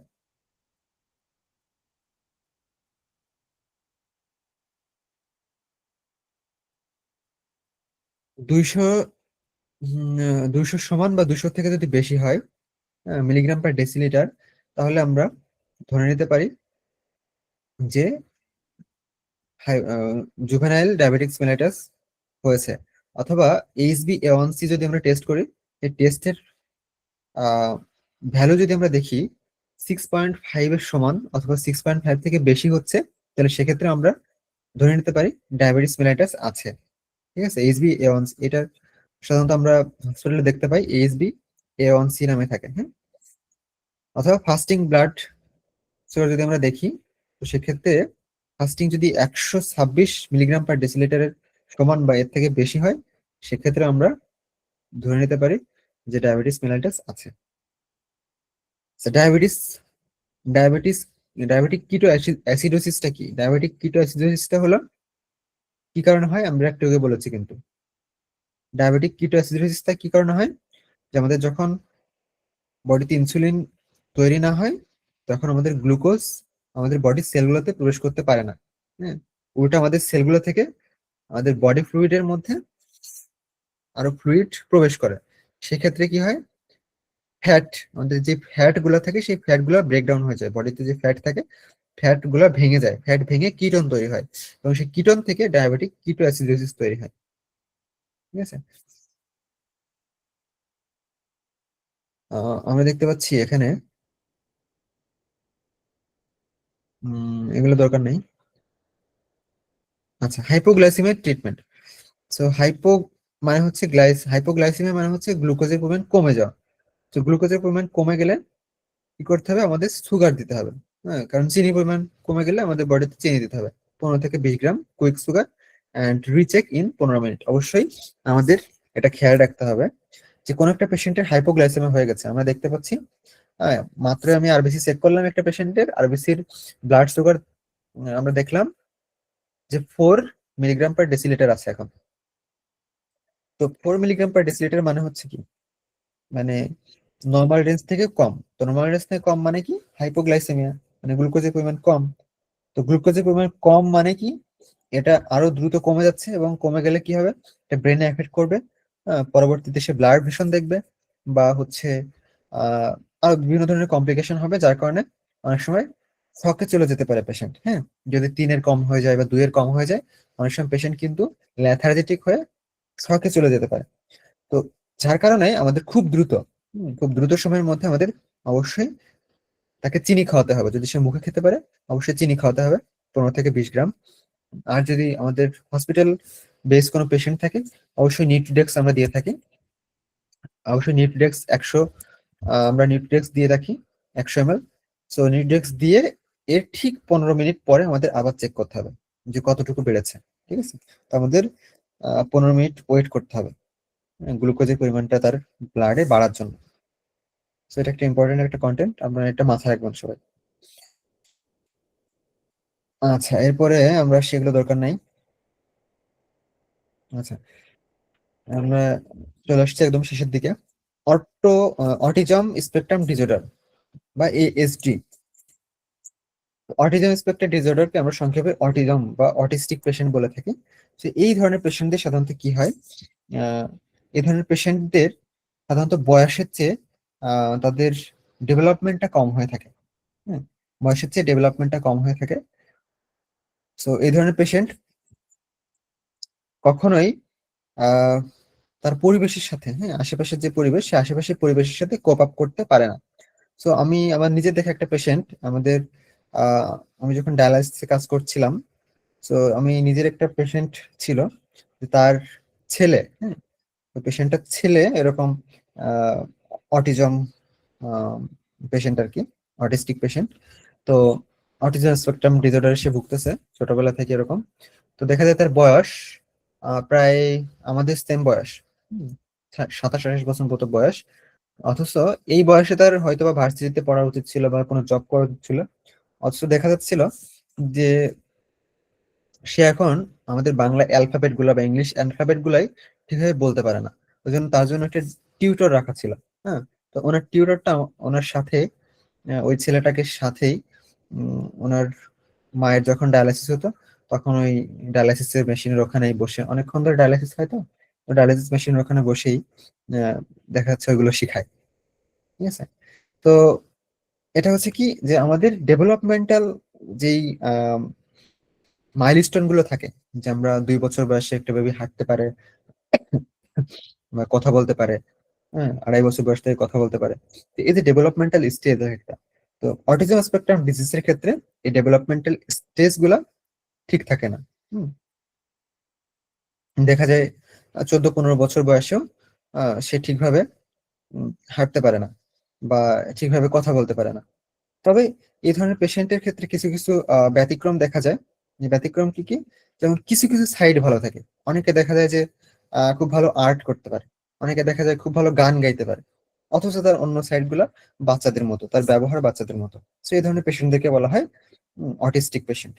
দুইশো 200 সমান বা 200 থেকে যদি বেশি হয় মিলিগ্রাম পার ডেসিলিটার, তাহলে আমরা ধরে নিতে পারি যে জুভেনাইল ডায়াবেটিকস মেলাইটাস হয়েছে। অথবা HbA1c যদি আমরা টেস্ট করি, এই টেস্টের ভ্যালু যদি আমরা দেখি 6.5 এর সমান অথবা 6.5 থেকে বেশি হচ্ছে, তাহলে সেক্ষেত্রে আমরা ধরে নিতে পারি ডায়াবেটিস মেলাইটাস আছে। ঠিক আছে, HbA1c এটা সাধারণত আমরা হসপিটালে দেখতে পাই, HbA1c নামে থাকে। হ্যাঁ, অথবা ফাস্টিং ব্লাড সুগার যদি আমরা দেখি, তো সেক্ষেত্রে ফাস্টিং যদি 126 মিলিগ্রাম পার ডেসিলিটারের সমান বা এর থেকে বেশি হয়, সেক্ষেত্রে আমরা ধরে নিতে পারি যে ডায়াবেটিস মেলাইটাস আছে। ডায়াবেটিস ডায়াবেটিস ডায়াবেটিক কিটো অ্যাসিডোসিসটা কি? ডায়াবেটিক কিটো অ্যাসিডোসিসটা হলো কি কারণে হয় আমরা একটু আগে বলেছি, কিন্তু ডায়াবেটিক কিটো অ্যাসিডোসিসটা কি কারণে হয়, যে আমাদের যখন বডিতে ইনসুলিন তৈরি না হয় তখন আমাদের গ্লুকোজ আমাদের বডির সেলগুলোতে প্রবেশ করতে পারে না। হ্যাঁ, উল্টা আমাদের সেলগুলো থেকে আমাদের বডি ফ্লুইডের মধ্যে আরো ফ্লুইড প্রবেশ করে। সেক্ষেত্রে কি হয়, ফ্যাট, আমাদের যে ফ্যাট গুলো থাকে সেই ফ্যাট গুলো ব্রেকডাউন হয়ে যায়, বডিতে যে ফ্যাট থাকে ফ্যাট গুলো ভেঙে যায়, ফ্যাট ভেঙে কিটোন তৈরি হয় এবং সেই কিটোন থেকে ডায়াবেটিক কিটো অ্যাসিডোসিস তৈরি হয়। ঠিক আছে, আমরা দেখতে পাচ্ছি এখানে এগুলো দরকার নেই। আচ্ছা, হাইপোগ্লাইসিমিক ট্রিটমেন্ট। সো মানে হচ্ছে হাইপোগ্লাইসিমিয়া মানে হচ্ছে গ্লুকোজের পরিমাণ কমে যাওয়া। তো গ্লুকোজের পরিমাণ কমে গেলে কি করতে হবে, আমাদের সুগার দিতে হবে। হ্যাঁ, কারণ চিনির পরিমাণ কমে গেলে আমাদের বডিতে চিনি দিতে হবে 15 থেকে 20 gram quick sugar and recheck in 15 minute. অবশ্যই আমাদের এটা খেয়াল রাখতে হবে যে কোনো একটা পেশেন্টের হাইপোগ্লাইসেমিয়া হয়ে গেছে। আমরা দেখতে পাচ্ছি মাত্র আমি আরবিসি চেক করলাম, একটা পেশেন্টের আরবিসির ব্লাড সুগার আমরা দেখলাম যে 4 মিলিগ্রাম পার ডেসিলিটার আছে এখন। তো 4 মিলিগ্রাম পার ডেসিলিটার মানে হচ্ছে কি, মানে নর্মাল রেঞ্জ থেকে কম। তো নর্মাল রেঞ্জ থেকে কম মানে কি, হাইপোগ্লাইসেমিয়া মানে গ্লুকোজের পরিমাণ কম। তো গ্লুকোজের পরিমাণ কম মানে কি, এটা আরো দ্রুত কমে যাচ্ছে এবং কমে গেলে কি হবে, এটা ব্রেনে এফেক্ট করবে। পরবর্তীতে সে ব্লাড ভিশন দেখবে বা হচ্ছে আরো বিভিন্ন ধরনের কমপ্লিকেশন হবে, যার কারণে অনেক সময় শকে চলে যেতে পারে পেশেন্ট। হ্যাঁ, যদি 3-এর কম হয়ে যায় বা 2-এর কম হয়ে যায়, অনেক সময় পেশেন্ট কিন্তু ল্যাথার্জিটিক হয়ে শকে চলে যেতে পারে। তো যার কারণে আমাদের খুব দ্রুত সময়ের মধ্যে আমাদের অবশ্যই তাকে চিনি খাওয়াতে হবে। যদি সে মুখে খেতে পারে অবশ্যই চিনি খাওয়াতে হবে 15 থেকে 20 গ্রাম। আর যদি আমাদের হসপিটাল বেস কোনো পেশেন্ট থাকে, অবশ্যই নিউট্রিডেক্স আমরা দিয়ে থাকি। অবশ্যই নিউট্রিডেক্স 100 আমরা নিউট্রিডেক্স দিয়ে রাখি 100 ml। সো নিউট্রিডেক্স দিয়ে এর ঠিক 15 মিনিট পরে আমাদের আবার চেক করতে হবে যে কতটুকু বেড়েছে। ঠিক আছে, তো আমাদের 15 মিনিট ওয়েট করতে হবে গ্লুকোজের পরিমাণটা তার ব্লাডে বাড়ার জন্য। সো এটা একটা ইম্পর্টেন্ট একটা কন্টেন্ট, আমরা এটা মাথায় রাখবেন সবাই। আচ্ছা, এরপরে আমরা সেগুলো দরকার নাই। আচ্ছা, আমরা চলে আসছি একদম শেষের দিকে। অটিজম স্পেকট্রাম ডিসঅর্ডার বা ASD। অটিজম স্পেকট্রাম ডিসঅর্ডারকে আমরা সংক্ষেপে অটিজম বা অটিস্টিক পেশেন্ট বলে থাকি। তো এই ধরনের পেশেন্টদের সাধারণত কি হয়, এই ধরনের পেশেন্টদের সাধারণত বয়সের চেয়ে তাদের ডেভেলপমেন্টটা কম হয়ে থাকে। হ্যাঁ, বয়সের চেয়ে ডেভেলপমেন্টটা কম হয়ে থাকে। সো এই ধরনের পেশেন্ট কখনোই আহ তার পরিবেশের সাথে, হ্যাঁ, আশেপাশের যে পরিবেশ সে আশেপাশের পরিবেশের সাথে কোপ আপ করতে পারে না। সো আমি আমার নিজের দেখা একটা পেশেন্ট আমাদের আমি যখন ডায়ালাইসিসে কাজ করছিলাম, সো আমি নিজের একটা পেশেন্ট ছিল যে তার ছেলে, হ্যাঁ, পেশেন্টটার ছেলে এরকম অটিজম পেশেন্ট আর কি, অটিস্টিক পেশেন্ট। তো অটিজম স্পেকট্রাম ডিসঅর্ডারে সে ভুগতেছে ছোটবেলা থেকে এরকম। তো দেখা যায় তার বয়স প্রায় আমাদের সেম বয়স, 27-28 বছর মতো বয়স। অথচ এই বয়সে তার হয়তো বা ভার্সিটিতে পড়া উচিত ছিল বা কোনো জব করা উচিত ছিল, অথচ দেখা যাচ্ছিল যে সে এখন আমাদের বাংলা অ্যালফাবেট গুলা বা ইংলিশ অ্যালফাবেট গুলাই ঠিকভাবে বলতে পারে না। ওই জন্য তার জন্য একটা টিউটর রাখা ছিল। হ্যাঁ, তো ওনার টিউটরটা ওনার সাথে ওই ছেলেটাকে সাথেই ওনার মায়ের যখন ডায়ালিসিস হতো তখন ওই ডায়ালিসিসের মেশিনের ওখানেই বসে অনেকক্ষণ ধরে ডায়ালিসিস হয়, তো ডায়ালিসিস মেশিনের ওখানে বসেই দেখা যাচ্ছে ওইগুলো শিখায়। ঠিক আছে, তো এটা হচ্ছে কি যে আমাদের ডেভেলপমেন্টাল যেই মাইলস্টোন গুলো থাকে, যে আমরা 2 বছর বয়সে একটা বেবি হাঁটতে পারে বা কথা বলতে পারে, হ্যাঁ 2.5 বছর বয়স থেকে কথা বলতে পারে, তো এই যে ডেভেলপমেন্টাল স্টেজ একটা, তো অটিজম স্পেকট্রাম ডিজিজের ক্ষেত্রে এই ডেভেলপমেন্টাল স্টেজ গুলা ঠিক থাকে না। হুম, দেখা যায় 14-15 বছর বয়সেও সে ঠিকভাবে হাঁটতে পারে না বা ঠিকভাবে কথা বলতে পারে না। তবে এই ধরনের পেশেন্টের ক্ষেত্রে কিছু কিছু ব্যতিক্রম দেখা যায়। যে ব্যতিক্রম কি কি, যেমন কিছু কিছু সাইড ভালো থাকে। অনেকে দেখা যায় যে খুব ভালো আর্ট করতে পারে, অনেকে দেখা যায় খুব ভালো গান গাইতে পারে, অথচ তার অন্য সাইড গুলা বাচ্চাদের মতো, তার ব্যবহার বাচ্চাদের মতো। তো এই ধরনের পেশেন্টদেরকে বলা হয় অটিস্টিক পেশেন্ট,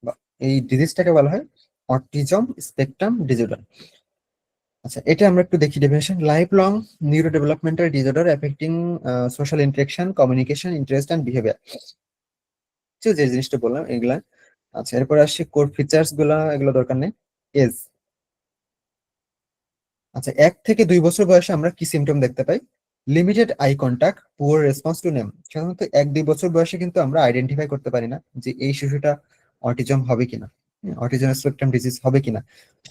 বা এই ডিজিজটাকে বলা হয় অটিজম স্পেকট্রাম ডিসঅর্ডার। আচ্ছা, এটা আমরা একটু দেখি definition. Life long neuro developmental disorder affecting social interaction, communication, interest and behaviour. যে জিনিসটা বললাম এগুলা। আচ্ছা, এরপর আসি কোর ফিচার্স গুলা, এগুলো দরকার নেই। এজ, আচ্ছা 1 থেকে 2 বছর বয়সে আমরা কি সিমটম দেখতে পাই? Limited eye contact, poor response to name. সাধারণত 1-2 বছর বয়সে কিন্তু আমরা আইডেন্টিফাই করতে পারি না যে এই শিশুটা অটিজম হবে কিনা, অটিজম স্পেকট্রাম ডিজিজ হবে কিনা।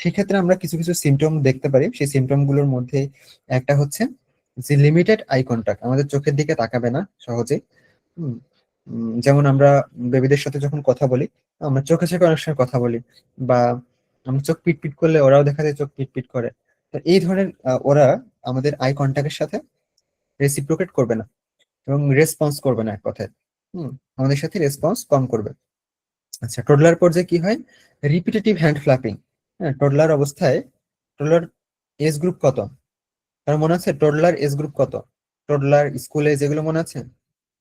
সেক্ষেত্রে আমরা কিছু কিছু সিমটম দেখতে পারি। সেই সিমটম গুলোর মধ্যে একটা হচ্ছে যে লিমিটেড আই কন্টাক্ট, আমাদের চোখের দিকে তাকাবে না সহজে। হুম, যেমন আমরা বেবিদের সাথে যখন কথা বলি, আমরা চোখে চোখে অনেক সময় কথা বলি, বা আমরা চোখ পিট পিট করলে ওরাও দেখা যায় চোখ পিট পিট করে। তো এই ধরনের ওরা আমাদের আই কন্টাক্টের সাথে রেসিপ্রোকেট করবে না এবং রেসপন্স করবে না, এক কথায় আমাদের সাথে রেসপন্স কম করবে। আচ্ছা, টোডলার পর্যায়ে কি হয়? Repetitive hand flapping. হ্যাঁ, টোডলার অবস্থায়, টোডলার এজ গ্রুপ কত? কারণ মনে আছে টোডলার এজ গ্রুপ কত? টোডলার স্কুলে যেগুলো মনে আছে,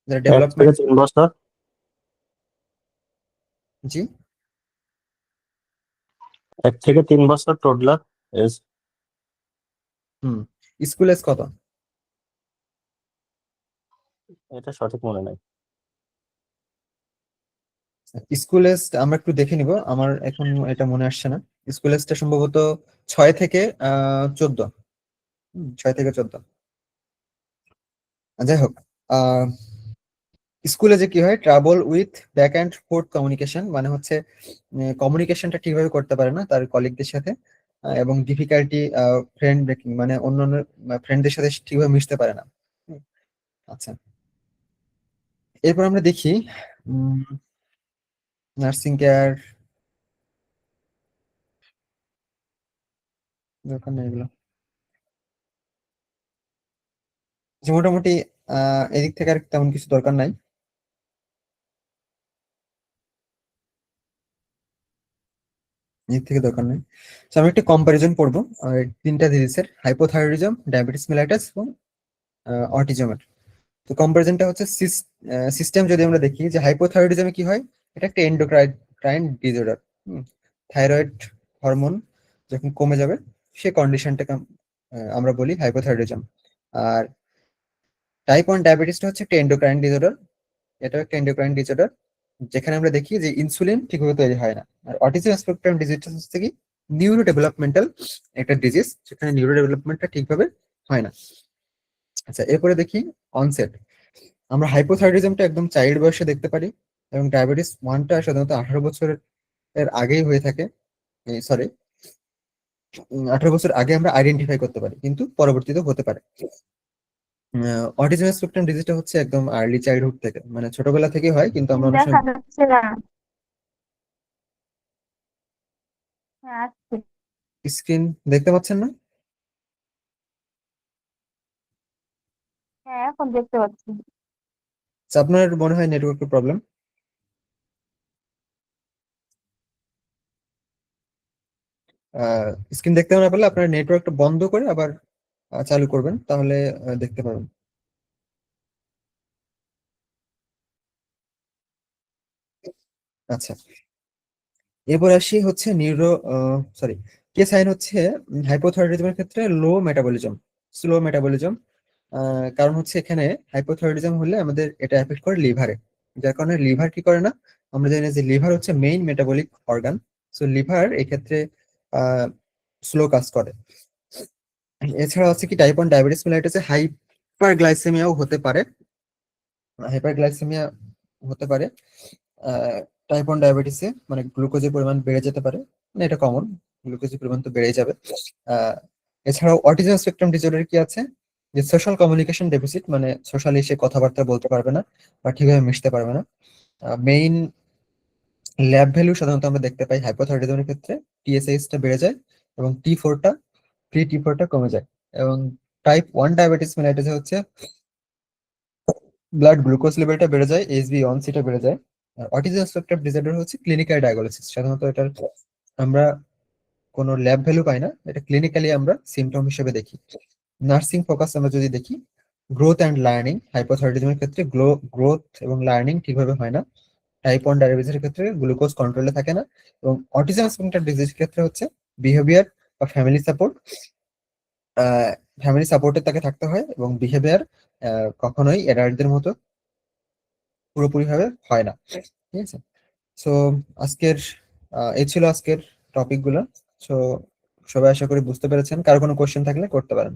যারা 1 থেকে ডেভেলপমেন্ট। 3 বছর। জি, 1 থেকে 3 বছর টোডলার এজ। হুম, স্কুল এজ কত? এটা সঠিক মনে নাই। স্কুল এজ আমরা একটু দেখে নিব, আমার এখন এটা মনে আসছে না। স্কুল এজটা সম্ভবত 6 থেকে 14। 6 থেকে 14। যাই হোক, স্কুলে যে কি হয়, trouble with back and fourth communication, মানে হচ্ছে কমিউনিকেশনটা ঠিকভাবে করতে পারে না তার কলিগদের সাথে, এবং ডিফিকাল্টি ফ্রেন্ড মেকিং, মানে অন্যান্য ফ্রেন্ডদের সাথে ঠিকভাবে মিশতে পারে না। হুম, আচ্ছা, এরপর আমরা দেখি নার্সিং কেয়ার, দরকার নেই এগুলো। যে মোটামুটি এদিক থেকে আর তেমন কিছু দরকার নাই। এদিক থেকে দরকার নেই। তো আমি একটা কম্পারিজন পড়বো 3টা ডিজিজের, হাইপোথাইরয়েডিজম, ডায়াবেটিস মেলাইটাস এবং অটিজমের। তো কম্পারিজনটা হচ্ছে সিস্টেম। যদি আমরা দেখি যে হাইপোথাইরয়েডিজমে কি হয়, এটা একটা এন্ডোক্রাইন ডিসঅর্ডার। থাইরয়েড হরমোন যখন কমে যাবে সে কন্ডিশনটাকে আমরা বলি হাইপোথাইরয়েডিজম। আর টাইপ 1 ডায়াবেটিসটা হচ্ছে একটা এন্ডোক্রাইন ডিসঅর্ডার, এটা একটা এন্ডোক্রাইন ডিসঅর্ডার যেখানে আমরা দেখি যে ইনসুলিন ঠিকভাবে তৈরি হয় না। আর অটিজম স্পেকট্রাম ডিজিজটা হচ্ছে কি নিউরো ডেভেলপমেন্টাল একটা ডিজিজ, সেখানে নিউরো ডেভেলপমেন্টটা ঠিকভাবে হয় না। আচ্ছা, এরপরে দেখি অনসেট। আমরা হাইপোথাইরয়েডিজমটা একদম চাইল্ড বয়সে দেখতে পারি, এবং ডায়াবেটিস 1টা সাধারণত 18 বছরের আগেই হয়ে থাকে। সরি, 18 বছর আগে আমরা আইডেন্টিফাই করতে পারি, কিন্তু পরবর্তীতে হতে পারে। অটিজম স্পেকট্রাম ডিজিজটা হচ্ছে একদম আর্লি চাইল্ডহুড থেকে, মানে ছোটবেলা থেকে হয়, কিন্তু আমরা অনেক দেখা সময় যাচ্ছে না। হ্যাঁ, আসছে। স্ক্রিন দেখতে পাচ্ছেন না? হ্যাঁ, এখন দেখতে পাচ্ছি। তো আপনার মনে হয় নেটওয়ার্কের প্রবলেম। স্ক্রিন দেখতে না পারলে আপনার নেটওয়ার্কটা বন্ধ করে আবার চালু করবেন, তাহলে দেখতে পাবেন। আচ্ছা, এরপর আসি হচ্ছে কে সাইন হচ্ছে হাইপোথাইরয়েডিজমের ক্ষেত্রে লো মেটাবলিজম, স্লো মেটাবলিজম। কারণ হচ্ছে এখানে হাইপোথাইরয়েডিজম হলে আমাদের এটা এফেক্ট করে লিভারে, যার কারণে লিভার কি করে না, আমরা জানি যে লিভার হচ্ছে main metabolic organ, so liver এক্ষেত্রে স্লো কাজ করে। এছাড়া হচ্ছে কি টাইপ 1 ডায়াবেটিস মেলাইটাসে হাইপারগ্লাইসেমিয়াও হতে পারে, হাইপারগ্লাইসেমিয়া হতে পারে টাইপ 1 ডায়াবেটিসে, মানে গ্লুকোজের পরিমাণ বেড়ে যেতে পারে, মানে এটা কমন, গ্লুকোজের পরিমাণ তো বেড়েই যাবে। এছাড়াও অটিজম স্পেকট্রাম ডিসঅর্ডার কি আছে, যে সোশ্যাল কমিউনিকেশন ডেফিসিট, মানে সোশ্যালি সে কথাবার্তা বলতে পারবে না বা ঠিকভাবে মিশতে পারবে না। মেইন ল্যাব ভ্যালু সাধারণত আমরা দেখতে পাই হাইপোথাইরয়েডিজমের ক্ষেত্রে টিএসএইচটা বেড়ে যায় এবং টি4টা কমে যায়। এবং টাইপ 1 ডায়াবেটিস মেলাইটাসে হচ্ছে ব্লাড গ্লুকোজ লেভেলটা বেড়ে যায়, HbA1c-টা বেড়ে যায়। আর অটিজম স্পেকট্রাম ডিসঅর্ডার হচ্ছে ক্লিনিক্যাল ডায়াগনোসিস, সাধারণত এটার আমরা কোনো ল্যাব ভ্যালু পাই না, এটা ক্লিনিক্যালি আমরা সিমটম হিসেবে দেখি। নার্সিং ফোকাস আমরা যদি দেখি, গ্রোথ অ্যান্ড লার্নিং হাইপোথাইরয়েডিজমের ক্ষেত্রে গ্রোথ এবং লার্নিং ঠিকভাবে হয় না। টাইপ 1 ডায়াবেটিসের ক্ষেত্রে গ্লুকোজ কন্ট্রোলে থাকে না। এবং অটিজম স্পেকট্রাম ডিজিজের ক্ষেত্রে হচ্ছে বিহেভিয়ার বা ফ্যামিলি সাপোর্টে তাকে থাকতে হয়, এবং বিহেভিয়ার কখনোই এডাল্টদের মতো পুরোপুরি ভাবে হয় না। ঠিক আছে, সো আজকের এই ছিল আজকের টপিক গুলো। সো সবাই আশা করি বুঝতে পেরেছেন, কারো কোনো কোশ্চেন থাকলে করতে পারেন।